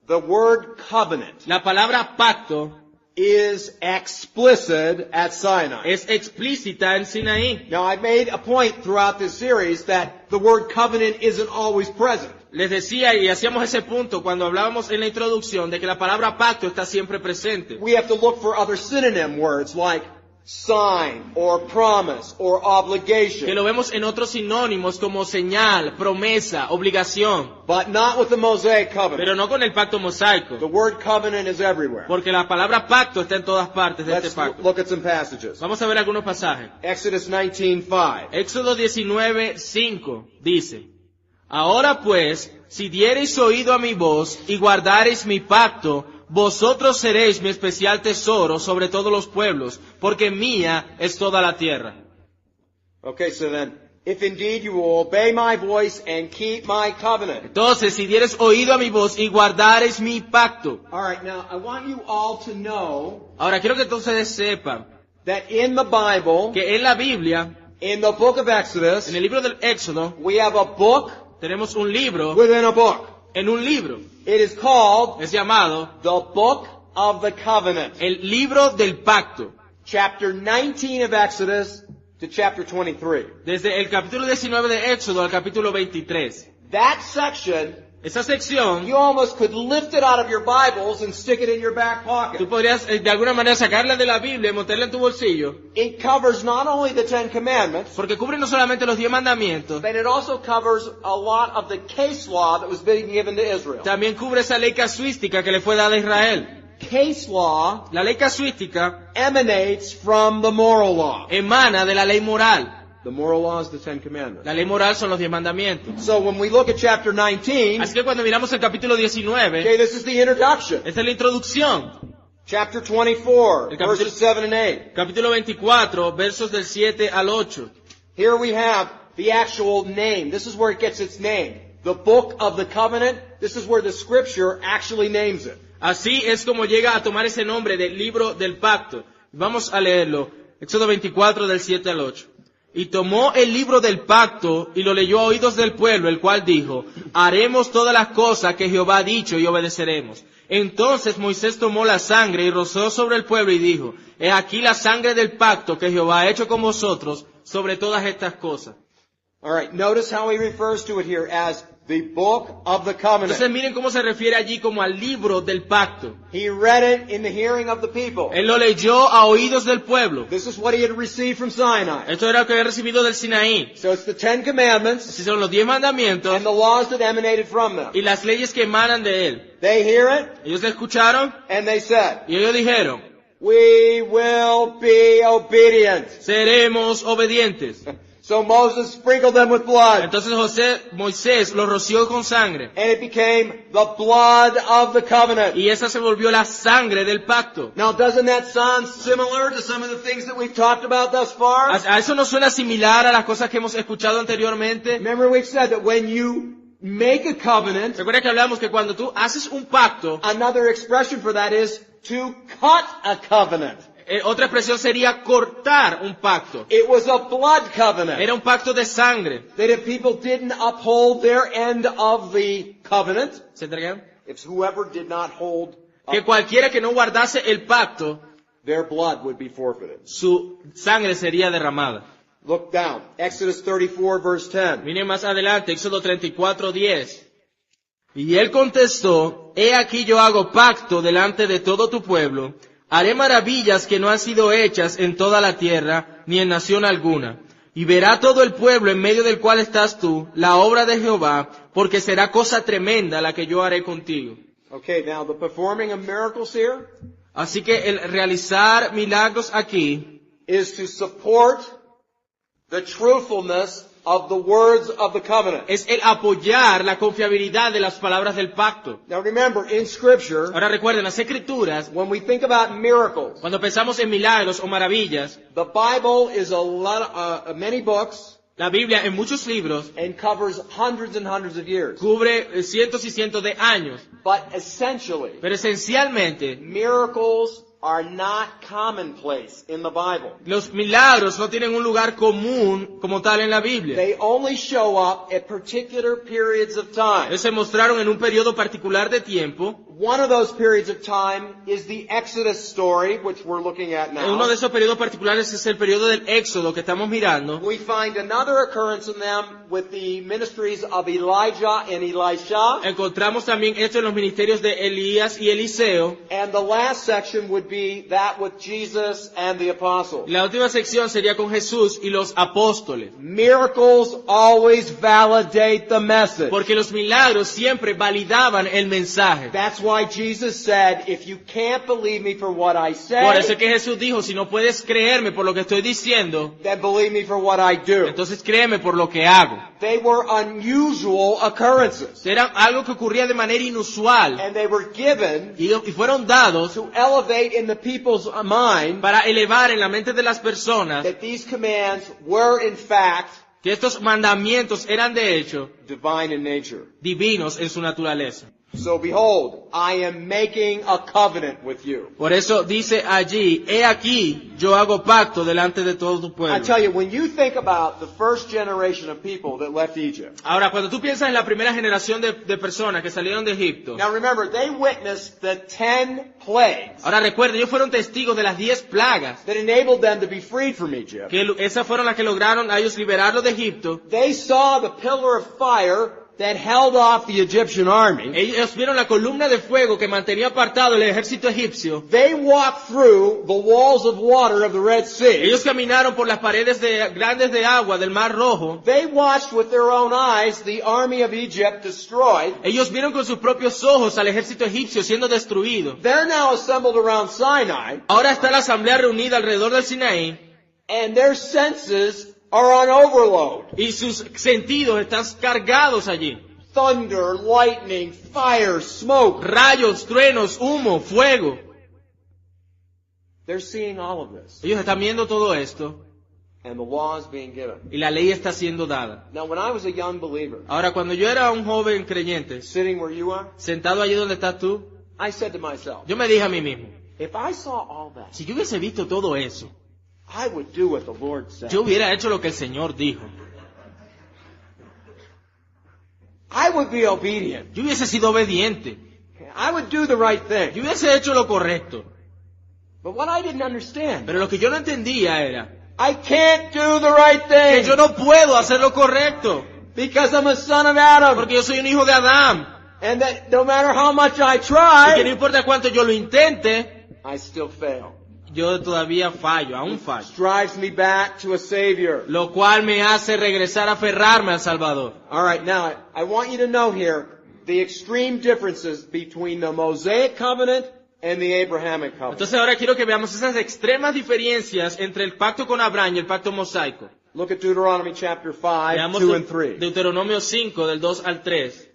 S1: The word covenant
S2: La palabra pacto
S1: is explicit at Sinai.
S2: es explícita en Sinaí.
S1: Now, I've made a point throughout this series that the word covenant isn't always present.
S2: Les decía y hacíamos ese punto cuando hablábamos en la introducción de que la palabra pacto está siempre presente.
S1: We have to look for other synonym words like sign or promise or
S2: Que
S1: obligation,
S2: lo vemos en otros sinónimos como señal, promesa, obligación,
S1: but not with the Mosaic covenant.
S2: pero no con el pacto mosaico,
S1: The word covenant is everywhere.
S2: porque la palabra pacto está en todas partes de este
S1: Let's
S2: pacto.
S1: look at some passages.
S2: Vamos a ver algunos pasajes.
S1: Exodus 19:5.
S2: Éxodo 19:5 dice, ahora pues, si diereis oído a mi voz y guardareis mi pacto, vosotros seréis mi especial tesoro sobre todos los pueblos, porque mía es toda la tierra.
S1: Okay, so then, if indeed you will obey my voice and keep my covenant.
S2: Entonces, si diereis oído a mi voz y guardareis mi pacto.
S1: All right, now I want you all to know
S2: Ahora, quiero que todos ustedes sepan
S1: that in the Bible,
S2: que en la Biblia,
S1: in the book of Exodus,
S2: en el libro del Éxodo,
S1: we have a book
S2: tenemos un libro
S1: within a book.
S2: en un libro.
S1: It is called
S2: Es llamado
S1: the Book of the Covenant.
S2: el libro del pacto.
S1: Chapter 19 of Exodus to chapter 23.
S2: Desde el capítulo 19 de Éxodo al capítulo 23.
S1: That section,
S2: Esa sección,
S1: you almost could lift it out of your Bibles and stick it in your back
S2: tú
S1: pocket.
S2: podrías de alguna manera sacarla de la Biblia y meterla en tu bolsillo,
S1: It covers not only the Ten Commandments,
S2: porque cubre no solamente los 10 mandamientos,
S1: but it also covers a lot of the case law that was being given to Israel.
S2: también cubre esa ley casuística que le fue dada a Israel.
S1: Case law
S2: La ley casuística
S1: emanates from the moral law.
S2: emana de la ley moral.
S1: The moral law is the Ten Commandments.
S2: La ley moral son los 10 mandamientos.
S1: So when we look at chapter 19,
S2: Así que cuando miramos el capítulo 19,
S1: okay, this is the introduction.
S2: esta es la introducción.
S1: Chapter 24,
S2: El capítulo-
S1: verses 7 and 8.
S2: Capítulo 24, versos del 7 al 8.
S1: Here we have the actual name. This is where it gets its name. The Book of the Covenant. This is where the Scripture actually names it.
S2: Así es como llega a tomar ese nombre del libro del pacto. Vamos a leerlo. Éxodo 24 del 7 al 8. Y tomó el libro del pacto y lo leyó a oídos del pueblo, el cual dijo, haremos todas las cosas que Jehová ha dicho y obedeceremos. Entonces Moisés tomó la sangre y roció sobre el pueblo y dijo, he aquí la sangre del pacto que Jehová ha hecho con vosotros sobre todas estas cosas.
S1: All right, notice how he refers to it here as the Book of the Covenant.
S2: Entonces miren cómo se refiere allí como al libro del pacto.
S1: He read it in the hearing of the people.
S2: Él lo leyó a oídos del pueblo.
S1: This is what he had received from Sinai.
S2: Esto era lo que había recibido del Sinaí.
S1: So it's the Ten Commandments
S2: Así son los 10 mandamientos
S1: and the laws that emanated from them.
S2: y las leyes que emanan de él.
S1: They hear it
S2: Ellos le escucharon
S1: and they said,
S2: y ellos dijeron,
S1: we will be obedient.
S2: seremos obedientes.
S1: So Moses sprinkled them with blood.
S2: Entonces Moisés los roció con sangre.
S1: And it became the blood of the covenant.
S2: Y esa se volvió la sangre del pacto.
S1: Now doesn't that sound similar to some of the things that we've talked about thus far?
S2: ¿A eso no suena similar a las cosas que hemos escuchado anteriormente?
S1: Remember we've said that when you make a covenant,
S2: Recuerda que hablamos que cuando tú haces un pacto,
S1: another expression for that is to cut a covenant.
S2: Otra expresión sería cortar un pacto.
S1: It was a blood covenant.
S2: Era un pacto de sangre.
S1: That if people didn't uphold their end of the covenant,
S2: ¿Se entregan?
S1: if whoever did not hold
S2: Que cualquiera que no guardase el pacto,
S1: their blood would be forfeited.
S2: su sangre sería derramada.
S1: Look down. Exodus 34 verse 10.
S2: Miren más adelante, Éxodo 34:10. Y él contestó, he aquí yo hago pacto delante de todo tu pueblo, haré maravillas que no han sido hechas en toda la tierra, ni en nación alguna. Y verá todo el pueblo en medio del cual estás tú, la obra de Jehová, porque será cosa tremenda la que yo haré contigo.
S1: Okay, now the performing of miracles here
S2: Así que el realizar milagros aquí
S1: is to support the truthfulness of the words of the covenant.
S2: es el apoyar la confiabilidad de las palabras del pacto.
S1: Now remember, in Scripture,
S2: Ahora recuerden, las Escrituras,
S1: when we think about miracles,
S2: cuando pensamos en milagros o maravillas,
S1: the Bible is many books
S2: la Biblia en muchos libros
S1: and covers hundreds and hundreds of years.
S2: cubre cientos y cientos de años,
S1: But essentially,
S2: pero esencialmente
S1: miracles are not commonplace in the Bible.
S2: los milagros no tienen un lugar común como tal en la Biblia.
S1: They only show up at particular periods of time.
S2: Ellos se mostraron en un periodo particular de tiempo.
S1: One of those periods of time is the Exodus story, which we're looking at
S2: Uno
S1: now.
S2: de esos periodos particulares es el periodo del Éxodo que estamos mirando.
S1: We find another occurrence in them with the ministries of Elijah and Elisha.
S2: Encontramos también esto en los ministerios de Elías y Eliseo.
S1: And the last section would be that with Jesus and the apostles.
S2: La última sección sería con Jesús y los apóstoles.
S1: Miracles always validate the message.
S2: Porque los milagros siempre validaban el mensaje.
S1: That's why Jesus said, if you can't believe me for what I
S2: Por eso
S1: say,
S2: es que Jesús dijo, si no puedes creerme por lo que estoy diciendo,
S1: then believe me for what I do.
S2: entonces créeme por lo que hago.
S1: They were unusual occurrences.
S2: Era algo que ocurría de manera inusual
S1: And they were given
S2: y fueron dados
S1: to elevate in the people's mind
S2: para elevar en la mente de las personas
S1: that these commands were in fact
S2: que estos mandamientos eran de hecho
S1: divine in nature.
S2: divinos en su naturaleza.
S1: So behold, I am making a covenant with you.
S2: Por eso dice allí, he aquí, yo hago pacto delante de todo tu
S1: I
S2: pueblo.
S1: tell you, when you think about the first generation of people that left Egypt,
S2: Ahora, cuando tú piensas en la primera generación de personas que salieron de Egipto,
S1: now remember, they witnessed the 10 plagues
S2: ahora recuerden, ellos fueron testigos de las 10 plagas,
S1: that enabled them to be freed from Egypt.
S2: que esas fueron las que lograron a ellos liberarlos de Egipto.
S1: They saw the pillar of fire that held off the Egyptian army.
S2: Ellos vieron la columna de fuego que mantenía apartado el ejército egipcio.
S1: They walked through the walls of water of the Red Sea.
S2: Ellos caminaron por las paredes grandes de agua del Mar Rojo.
S1: They watched with their own eyes the army of Egypt destroyed.
S2: Ellos vieron con sus propios ojos al ejército egipcio siendo destruido.
S1: They're now assembled around Sinai,
S2: Ahora está la asamblea reunida alrededor del Sinaí
S1: and their senses are on overload.
S2: y sus sentidos están cargados allí.
S1: Thunder, lightning, fire, smoke.
S2: Rayos, truenos, humo, fuego.
S1: They're seeing all of this.
S2: Ellos están viendo todo esto
S1: And the law is being given.
S2: y la ley está siendo dada.
S1: Now when I was a young believer,
S2: Ahora, cuando yo era un joven creyente,
S1: sitting where you are,
S2: sentado allí donde estás tú,
S1: I said to myself,
S2: yo me dije a mí mismo,
S1: if I saw all that,
S2: si yo hubiese visto todo eso,
S1: I would do what the Lord said.
S2: yo hubiera hecho lo que el Señor dijo.
S1: I would be obedient.
S2: Yo hubiese sido obediente.
S1: I would do the right thing.
S2: Yo hubiese hecho lo correcto.
S1: But what I didn't understand,
S2: Pero lo que yo no entendía era
S1: I can't do the right
S2: que
S1: thing
S2: yo no puedo hacer lo correcto.
S1: because I'm a son of Adam.
S2: Porque yo soy un hijo de Adán.
S1: And that no matter how much I
S2: Y que no
S1: try,
S2: importa cuánto yo lo intente,
S1: I still fail.
S2: yo todavía fallo, aún fallo.
S1: Drives me back to a Savior.
S2: Lo cual me hace regresar a aferrarme al Salvador.
S1: All right, now I want you to know here the extreme differences between the Mosaic covenant and the Abrahamic covenant.
S2: Entonces ahora quiero que veamos esas extremas diferencias entre el pacto con Abraham y el pacto mosaico.
S1: Look at Deuteronomy chapter 5,
S2: Veamos
S1: 2 and 3.
S2: Deuteronomio 5, del 2 al 3.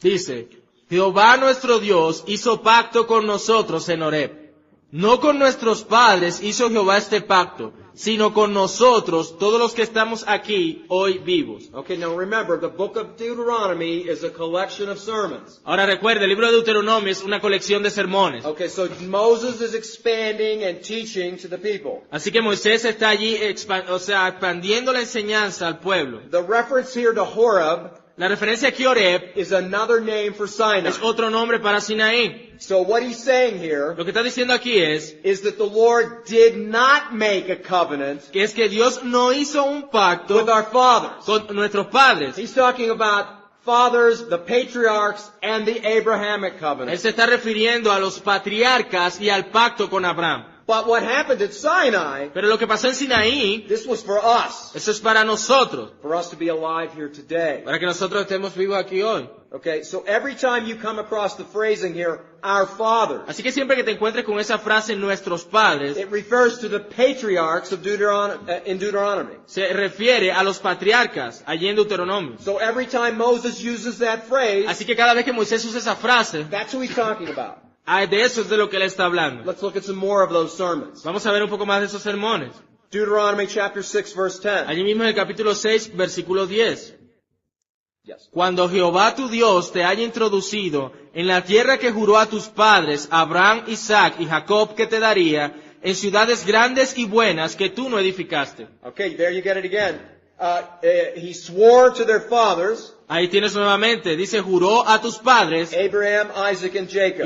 S2: Dice, Jehová nuestro Dios hizo pacto con nosotros en Horeb. No con nuestros padres hizo Jehová este pacto, sino con nosotros, todos los que estamos aquí hoy vivos.
S1: Okay, now remember, the book of Deuteronomy is a collection of sermons.
S2: Ahora recuerde, el libro de Deuteronomio es una colección de sermones.
S1: Okay, so Moses is expanding and teaching to the people.
S2: Así que Moisés está allí expandiendo la enseñanza al pueblo.
S1: The reference here to Horeb
S2: La referencia aquí a Horeb
S1: is another name for Sinai.
S2: es otro nombre para Sinaí.
S1: So what he's saying here
S2: Lo que está diciendo aquí es
S1: is that the Lord did not make a covenant
S2: que es que Dios no hizo un pacto
S1: with our fathers.
S2: con nuestros padres.
S1: He's talking about fathers, the patriarchs, and the Abrahamic
S2: Él
S1: covenant.
S2: se está refiriendo a los patriarcas y al pacto con Abraham.
S1: But what happened at Sinai,
S2: Pero lo que pasó en Sinaí,
S1: this was for us,
S2: eso es para nosotros,
S1: for us to be alive here today.
S2: para que nosotros estemos vivos aquí hoy.
S1: Okay, so every time you come across the phrasing here, our fathers,
S2: Así que siempre que te encuentres con esa frase, nuestros padres,
S1: it refers to the patriarchs of in Deuteronomy.
S2: se refiere a los patriarcas allí en Deuteronomio.
S1: So every time Moses uses that phrase,
S2: Así que cada vez que Moisés usa esa frase,
S1: that's who he's talking about.
S2: de eso es de lo que él está hablando.
S1: Let's look at some more of those sermons.
S2: Vamos a ver un poco más de esos sermones.
S1: Deuteronomy chapter 6 verse 10.
S2: Allí mismo en el capítulo 6, versículo 10.
S1: Yes.
S2: Cuando Jehová tu Dios te haya introducido en la tierra que juró a tus padres, Abraham, Isaac y Jacob, que te daría, en ciudades grandes y buenas que tú no edificaste.
S1: Okay, there you get it again. He swore to their fathers,
S2: Ahí tienes nuevamente, dice, juró a tus padres,
S1: Abraham, Isaac, and Jacob.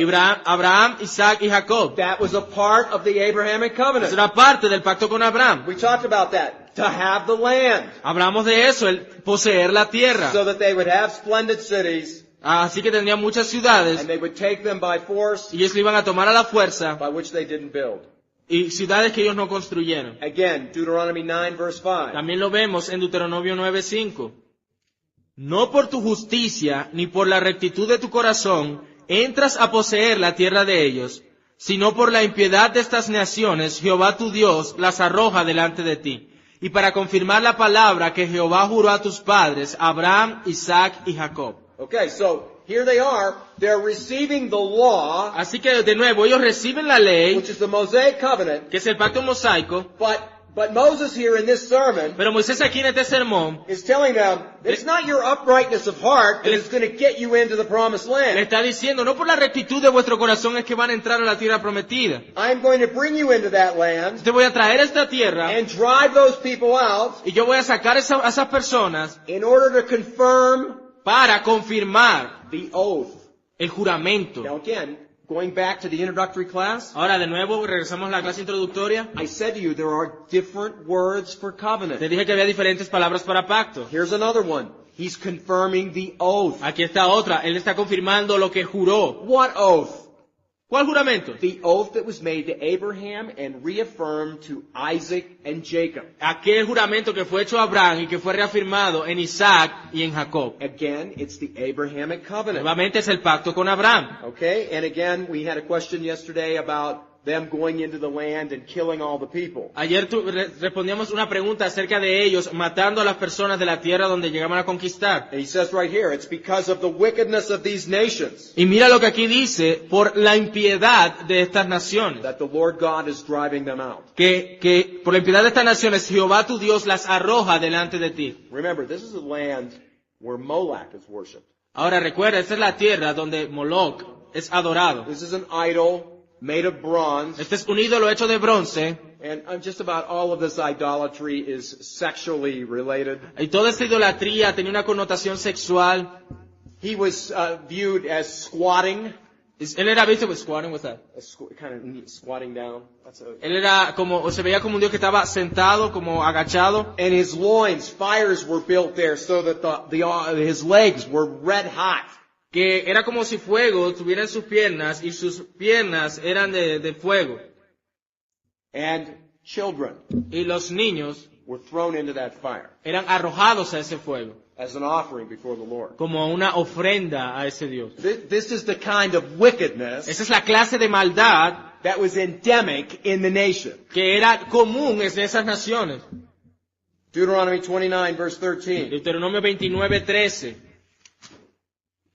S2: Abraham, Isaac y Jacob.
S1: That was a part of the Abrahamic
S2: Eso
S1: covenant.
S2: era parte del pacto con Abraham.
S1: We talked about that. To have the land.
S2: Hablamos de eso, el poseer la tierra.
S1: So that they would have splendid cities,
S2: Así que tendrían muchas ciudades
S1: and they would take them by force,
S2: y ellos lo iban a tomar a la fuerza
S1: by which they didn't build.
S2: y ciudades que ellos no construyeron.
S1: Again, Deuteronomy 9 verse 5.
S2: También lo vemos en Deuteronomio 9:5. No por tu justicia ni por la rectitud de tu corazón entras a poseer la tierra de ellos, sino por la impiedad de estas naciones Jehová tu Dios las arroja delante de ti. Y para confirmar la palabra que Jehová juró a tus padres, Abraham, Isaac y Jacob.
S1: Okay, so here they are. They're receiving the law,
S2: Así que de nuevo ellos reciben la ley,
S1: which is the Mosaic covenant,
S2: que es el pacto mosaico,
S1: but Moses here in this sermon
S2: pero Moisés aquí en este sermón
S1: is telling them, it's not your uprightness of heart that is going to get you into the promised
S2: le
S1: land.
S2: está diciendo, no por la rectitud de vuestro corazón es que van a entrar a la tierra prometida.
S1: I'm going to bring you into that land
S2: Te voy a traer a esta tierra
S1: and drive those people out
S2: y yo voy a sacar a esas personas
S1: in order to confirm
S2: para confirmar
S1: the oath.
S2: el juramento.
S1: Now again, going back to the introductory class,
S2: Ahora de nuevo regresamos a la clase introductoria.
S1: I said to you there are different words for
S2: Te
S1: covenant.
S2: dije que había diferentes palabras para pacto.
S1: Here's another one. He's confirming the oath.
S2: Aquí está otra. Él está confirmando lo que juró.
S1: What oath?
S2: ¿Cuál juramento?
S1: The oath that was made to Abraham and reaffirmed to Isaac and Jacob.
S2: Aquel juramento que fue hecho a Abraham y que fue reafirmado en Isaac y en Jacob.
S1: Again, it's the Abrahamic covenant.
S2: Nuevamente es el pacto con Abraham.
S1: Okay, and again, we had a question yesterday about them going into the land and killing all the people.
S2: Ayer respondíamos una pregunta acerca de ellos matando a las personas de la tierra donde llegaban a conquistar.
S1: And he says right here, it's because of the wickedness of these nations
S2: Y mira lo que aquí dice, por la impiedad de estas naciones.
S1: that the Lord God is driving them out.
S2: Que por la impiedad de estas naciones Jehová tu Dios las arroja delante de ti.
S1: Remember, this is a land where Moloch is worshipped.
S2: Ahora recuerda, esta es la tierra donde Moloch es adorado.
S1: This is an idol made of bronze,
S2: Este es un ídolo hecho de bronce
S1: and just about all of this idolatry is sexually related.
S2: y toda esta idolatría tenía una connotación sexual.
S1: He was viewed as squatting,
S2: Él era visto, squatting, what's that?
S1: kind of neat, squatting down.
S2: Él era como, o se veía como un dios que estaba sentado, como agachado.
S1: And his loins, fires were built there so that his legs were red hot.
S2: Que era como si fuego tuviera en sus piernas y sus piernas eran de fuego.
S1: And children
S2: Y los niños
S1: were thrown into that fire
S2: eran arrojados a ese fuego,
S1: as an offering before the Lord.
S2: como una ofrenda a ese Dios.
S1: This is the kind of wickedness
S2: Esa es la clase de maldad
S1: that was endemic in the nation.
S2: que era común en esas naciones.
S1: Deuteronomy 29, verse 13.
S2: Deuteronomio 29:13.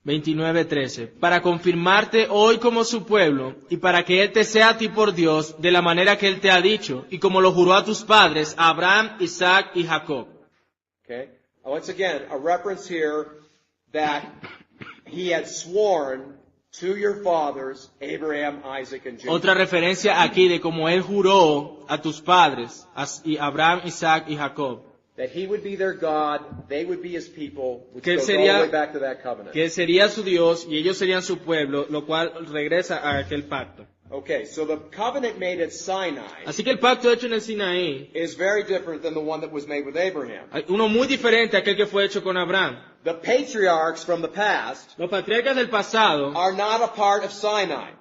S2: 29:13. Para confirmarte hoy como su pueblo y para que Él te sea a ti por Dios de la manera que Él te ha dicho y como lo juró a tus padres, a Abraham, Isaac y Jacob.
S1: Okay. Once again, a reference here that he had sworn to your fathers, Abraham, Isaac, and Jacob.
S2: Otra referencia aquí de cómo Él juró a tus padres, a Abraham, Isaac y Jacob.
S1: That he would be their God, they would be his people, which
S2: Que él
S1: goes all the
S2: sería-
S1: way back to that covenant.
S2: Que Él sería su Dios y ellos serían su pueblo, lo cual regresa a aquel pacto.
S1: Okay, so the covenant made at Sinai
S2: Así que el pacto hecho en el Sinaí,
S1: is very different than the one that was made with Abraham.
S2: hay uno muy diferente a aquel que fue hecho con Abraham.
S1: The patriarchs from the past
S2: Los patriarcas del pasado
S1: are not a part of Sinai,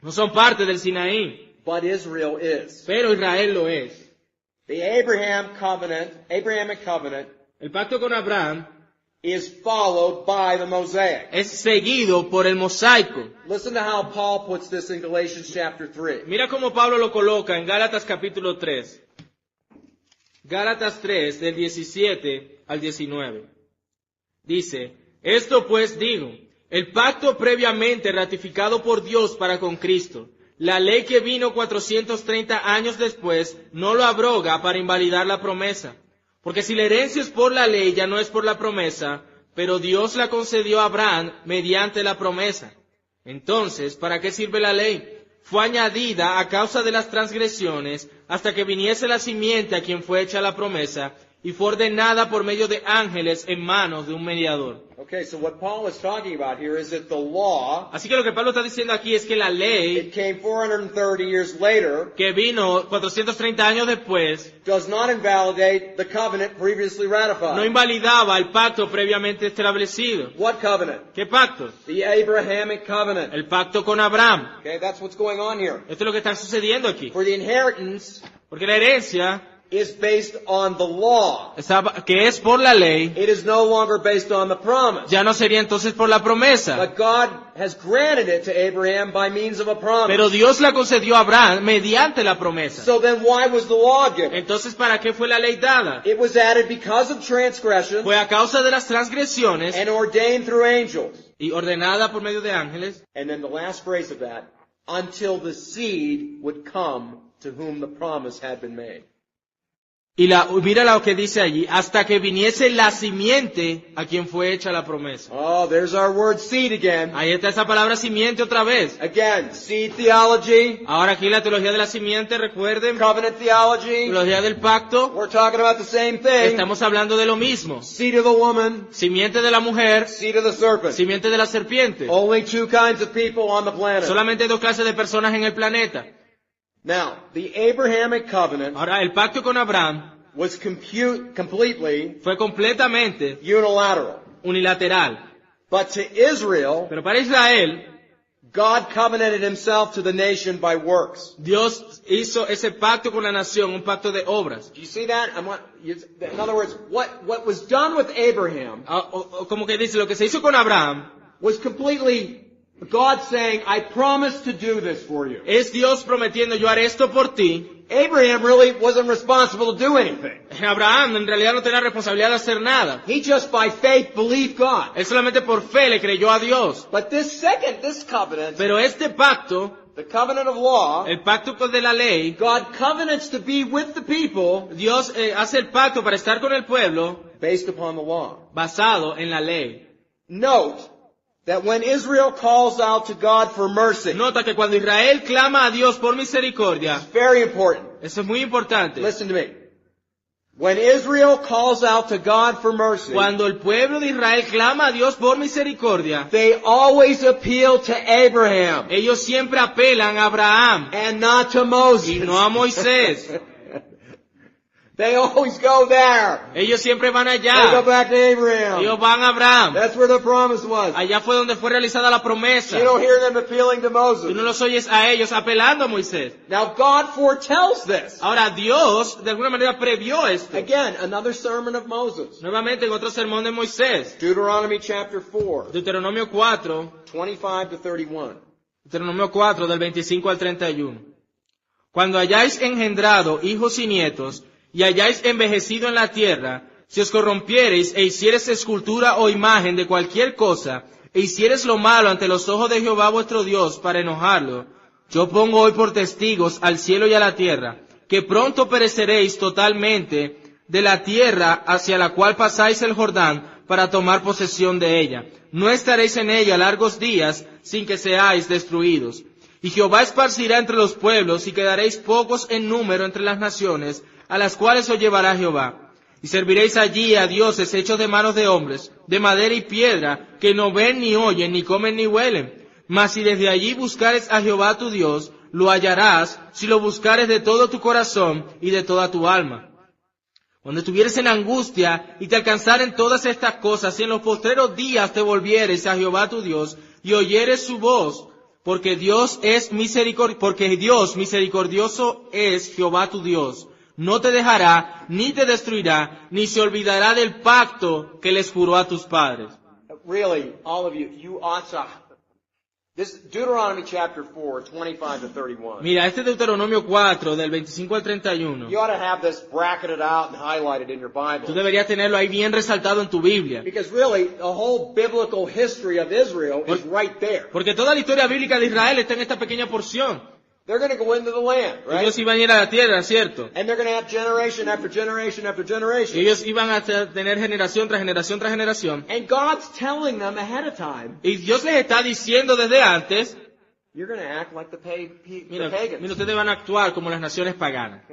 S2: no son parte del Sinaí,
S1: but Israel is.
S2: pero Israel lo es.
S1: The Abrahamic covenant,
S2: El pacto con Abraham
S1: is followed by the Mosaic.
S2: es seguido por el mosaico.
S1: Listen to how Paul puts this in Galatians chapter 3.
S2: Mira cómo Pablo lo coloca en Gálatas capítulo 3. Gálatas 3, del 17 al 19. Dice, esto pues digo, el pacto previamente ratificado por Dios para con Cristo, la ley que vino 430 años después, no lo abroga para invalidar la promesa. Porque si la herencia es por la ley, ya no es por la promesa, pero Dios la concedió a Abraham mediante la promesa. Entonces, ¿para qué sirve la ley? Fue añadida a causa de las transgresiones hasta que viniese la simiente a quien fue hecha la promesa y fue ordenada por medio de ángeles en manos de un mediador.
S1: Okay, so what Paul is talking about here is that the law,
S2: Así que lo que Pablo está diciendo aquí es que la ley
S1: it came 430 years later,
S2: que vino 430 años después
S1: does not invalidate the covenant previously
S2: no
S1: ratified.
S2: invalidaba el pacto previamente establecido.
S1: What covenant?
S2: ¿Qué pacto?
S1: The Abrahamic covenant.
S2: El pacto con Abraham.
S1: Okay, that's what's going on here.
S2: Esto es lo que está sucediendo aquí.
S1: For the inheritance
S2: Porque la herencia,
S1: is based on the law.
S2: que es por la ley,
S1: It is no longer based on the promise.
S2: ya no sería entonces por la promesa.
S1: But God has granted it to Abraham by means of a promise.
S2: Pero Dios la concedió a Abraham mediante la promesa.
S1: So then why was the law given?
S2: Entonces, ¿para qué fue la ley dada?
S1: It was added because of transgression
S2: Fue a causa de las transgresiones
S1: and ordained through angels.
S2: y ordenada por medio de ángeles.
S1: And then the last phrase of that, until the seed would come to whom the promise had been made.
S2: Y mira lo que dice allí, hasta que viniese la simiente a quien fue hecha la promesa.
S1: Oh, there's our word seed again.
S2: Ahí está esa palabra simiente otra vez.
S1: Again, seed theology,
S2: Ahora aquí la teología de la simiente, recuerden,
S1: covenant theology.
S2: teología del pacto,
S1: We're talking about the same thing.
S2: estamos hablando de lo mismo.
S1: Seed of the woman,
S2: Simiente de la mujer,
S1: seed of the serpent.
S2: simiente de la serpiente.
S1: Only two kinds of people on the planet.
S2: Solamente hay dos clases de personas en el planeta.
S1: Now, the Abrahamic covenant
S2: Ahora, el pacto con Abraham
S1: was completely
S2: fue completamente
S1: unilateral.
S2: unilateral.
S1: But to Israel,
S2: Pero para Israel,
S1: God covenanted himself to the nation by works.
S2: Dios hizo ese pacto con la nación, un pacto de obras.
S1: Do you see that? In other words, what was done with Abraham
S2: Como que dice, lo que se hizo con Abraham
S1: was completely God saying, I promise to do this for you.
S2: es Dios prometiendo, yo haré esto por ti.
S1: Abraham really wasn't responsible to do anything.
S2: Abraham en realidad no tenía responsabilidad de hacer nada.
S1: He just by faith believed God.
S2: Él solamente por fe le creyó a Dios.
S1: But this covenant,
S2: Pero este pacto,
S1: the covenant of law,
S2: el pacto de la ley,
S1: God covenants to be with the people
S2: Dios hace el pacto para estar con el pueblo
S1: based upon the law.
S2: basado en la ley.
S1: Note that when Israel calls out to God for mercy,
S2: Nota que cuando Israel clama a Dios por misericordia,
S1: very important.
S2: eso es muy importante.
S1: Listen to me. When Israel calls out to God for mercy,
S2: Cuando el pueblo de Israel clama a Dios por misericordia,
S1: they always appeal to Abraham
S2: ellos siempre apelan a Abraham
S1: and not to Moses.
S2: y no a Moisés.
S1: They always go there.
S2: Ellos siempre van
S1: They go
S2: allá.
S1: back to Abraham.
S2: Ellos van a Abraham.
S1: That's where the promise was.
S2: Allá fue donde fue realizada la promesa.
S1: You don't hear them appealing to
S2: Tú
S1: Moses.
S2: no los oyes a ellos apelando a Moisés.
S1: Now God foretells this.
S2: Ahora Dios de alguna manera previó esto.
S1: Again, another sermon of Moses.
S2: Nuevamente en otro sermón de Moisés.
S1: Deuteronomy chapter 4,
S2: Deuteronomio 4,
S1: 25 to 31.
S2: Deuteronomio 4 del 25 al 31. Cuando hayáis engendrado hijos y nietos, y hayáis envejecido en la tierra, si os corrompiereis e hiciereis escultura o imagen de cualquier cosa, e hiciereis lo malo ante los ojos de Jehová vuestro Dios para enojarlo, yo pongo hoy por testigos al cielo y a la tierra, que pronto pereceréis totalmente de la tierra hacia la cual pasáis el Jordán para tomar posesión de ella. No estaréis en ella largos días sin que seáis destruidos. Y Jehová esparcirá entre los pueblos y quedaréis pocos en número entre las naciones, a las cuales os llevará Jehová. Y serviréis allí a dioses hechos de manos de hombres, de madera y piedra, que no ven ni oyen, ni comen ni huelen. Mas si desde allí buscares a Jehová tu Dios, lo hallarás, si lo buscares de todo tu corazón y de toda tu alma. Cuando estuvieres en angustia y te alcanzaren todas estas cosas, y en los postreros días te volvieres a Jehová tu Dios y oyeres su voz, porque Dios misericordioso es Jehová tu Dios, no te dejará, ni te destruirá, ni se olvidará del pacto que les juró a tus padres.
S1: Really, all of you ought to. This Deuteronomy chapter 4, 25 to 31.
S2: Mira, este Deuteronomio 4, del 25 al 31,
S1: You ought to have this bracketed out and highlighted in your
S2: tú
S1: Bible.
S2: deberías tenerlo ahí bien resaltado en tu Biblia.
S1: Because really, the whole biblical history of Israel is right there.
S2: Porque toda la historia bíblica de Israel está en esta pequeña porción.
S1: They're going to go into the land, right?
S2: Ellos iban a ir a la tierra, ¿cierto?
S1: And they're going to have generation after generation after generation.
S2: Ellos iban a tener generación tras generación tras generación.
S1: And God's telling them ahead of time,
S2: Y Dios les está diciendo desde antes,
S1: you're going to act like the
S2: mira,
S1: pagans.
S2: ustedes van a actuar como las naciones paganas.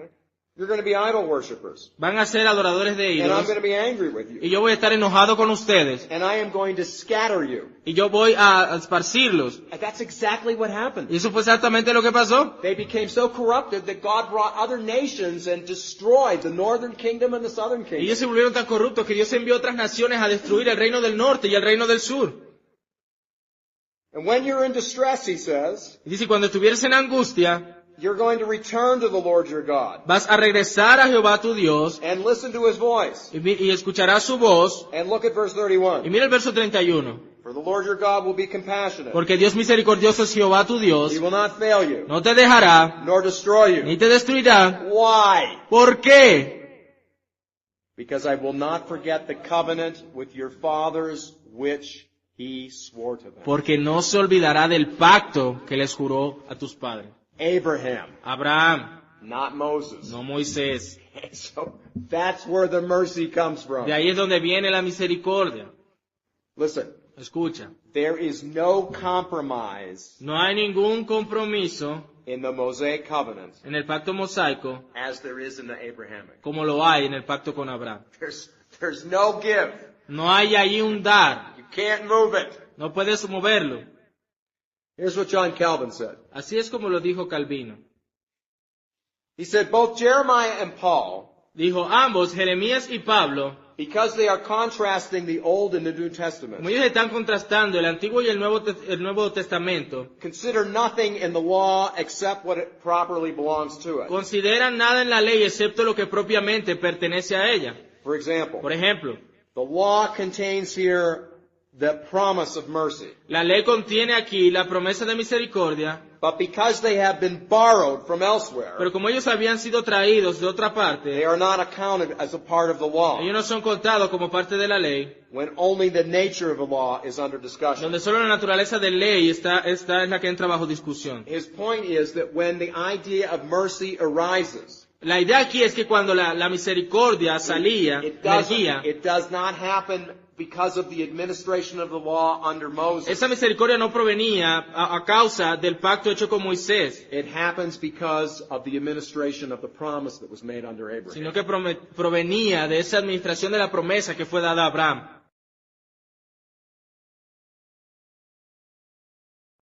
S1: You're going to be idol worshippers.
S2: Van a ser adoradores de
S1: And I'm
S2: ídolos.
S1: going to be angry with you.
S2: Y yo voy a estar enojado con ustedes.
S1: And I am going to scatter you.
S2: Y yo voy a esparcirlos.
S1: And that's exactly what happened.
S2: Y eso fue exactamente lo que pasó.
S1: They became so corrupted that God brought other nations and destroyed the northern kingdom and the southern
S2: Ellos
S1: kingdom.
S2: se volvieron tan corruptos que Dios envió a otras naciones a destruir el reino del norte y el reino del sur.
S1: And when you're in distress, he says,
S2: Y dice, cuando estuvieras en angustia,
S1: you're going to return to the Lord your God
S2: vas a regresar a Jehová tu Dios
S1: and listen to his voice.
S2: y escucharás su voz.
S1: And look at verse
S2: Y
S1: 31.
S2: mira el verso 31.
S1: For the Lord your God will be compassionate.
S2: Porque Dios misericordioso es Jehová tu Dios,
S1: He will not fail you,
S2: no te dejará,
S1: nor destroy
S2: ni
S1: you.
S2: te destruirá.
S1: Why?
S2: ¿Por qué?
S1: Because I will not forget the covenant with your fathers which he swore to them.
S2: Porque no se olvidará del pacto que les juró a tus padres.
S1: Abraham,
S2: Abraham,
S1: not Moses.
S2: no Moisés.
S1: So that's where the mercy comes from.
S2: De ahí es donde viene la misericordia.
S1: Listen,
S2: Escucha,
S1: there is no compromise
S2: no hay ningún compromiso
S1: in the Mosaic covenant
S2: en el pacto mosaico
S1: as there is in the Abrahamic.
S2: como lo hay en el pacto con Abraham.
S1: There's no give.
S2: No hay ahí un dar,
S1: You can't move it.
S2: no puedes moverlo.
S1: Here's what John Calvin said.
S2: Así es como lo dijo Calvino.
S1: He said both Jeremiah and Paul,
S2: Dijo ambos, Jeremías y Pablo,
S1: because they are contrasting the Old and the New Testament,
S2: como ellos están contrastando el Antiguo y el Nuevo Testamento,
S1: consider nothing in the law except what it properly belongs to it.
S2: consideran nada en la ley excepto lo que propiamente pertenece a ella.
S1: For example,
S2: Por ejemplo,
S1: the law contains here the promise of mercy.
S2: la ley contiene aquí la promesa de misericordia,
S1: But because they have been borrowed from elsewhere,
S2: pero como ellos habían sido traídos de otra
S1: they
S2: parte,
S1: are not accounted as a part of the law,
S2: ellos no son contados como parte de la ley,
S1: when only the nature of the law is under discussion.
S2: donde solo la naturaleza de ley está es la que entra bajo discusión.
S1: His point is that when the idea of mercy arises,
S2: La idea aquí es que cuando la misericordia salía, emergía,
S1: it does not happen because of the administration of the law under Moses.
S2: esa misericordia no provenía a causa del pacto hecho con Moisés,
S1: It happens because of the administration of the promise that was made under Abraham.
S2: sino que provenía de esa administración de la promesa que fue dada a Abraham.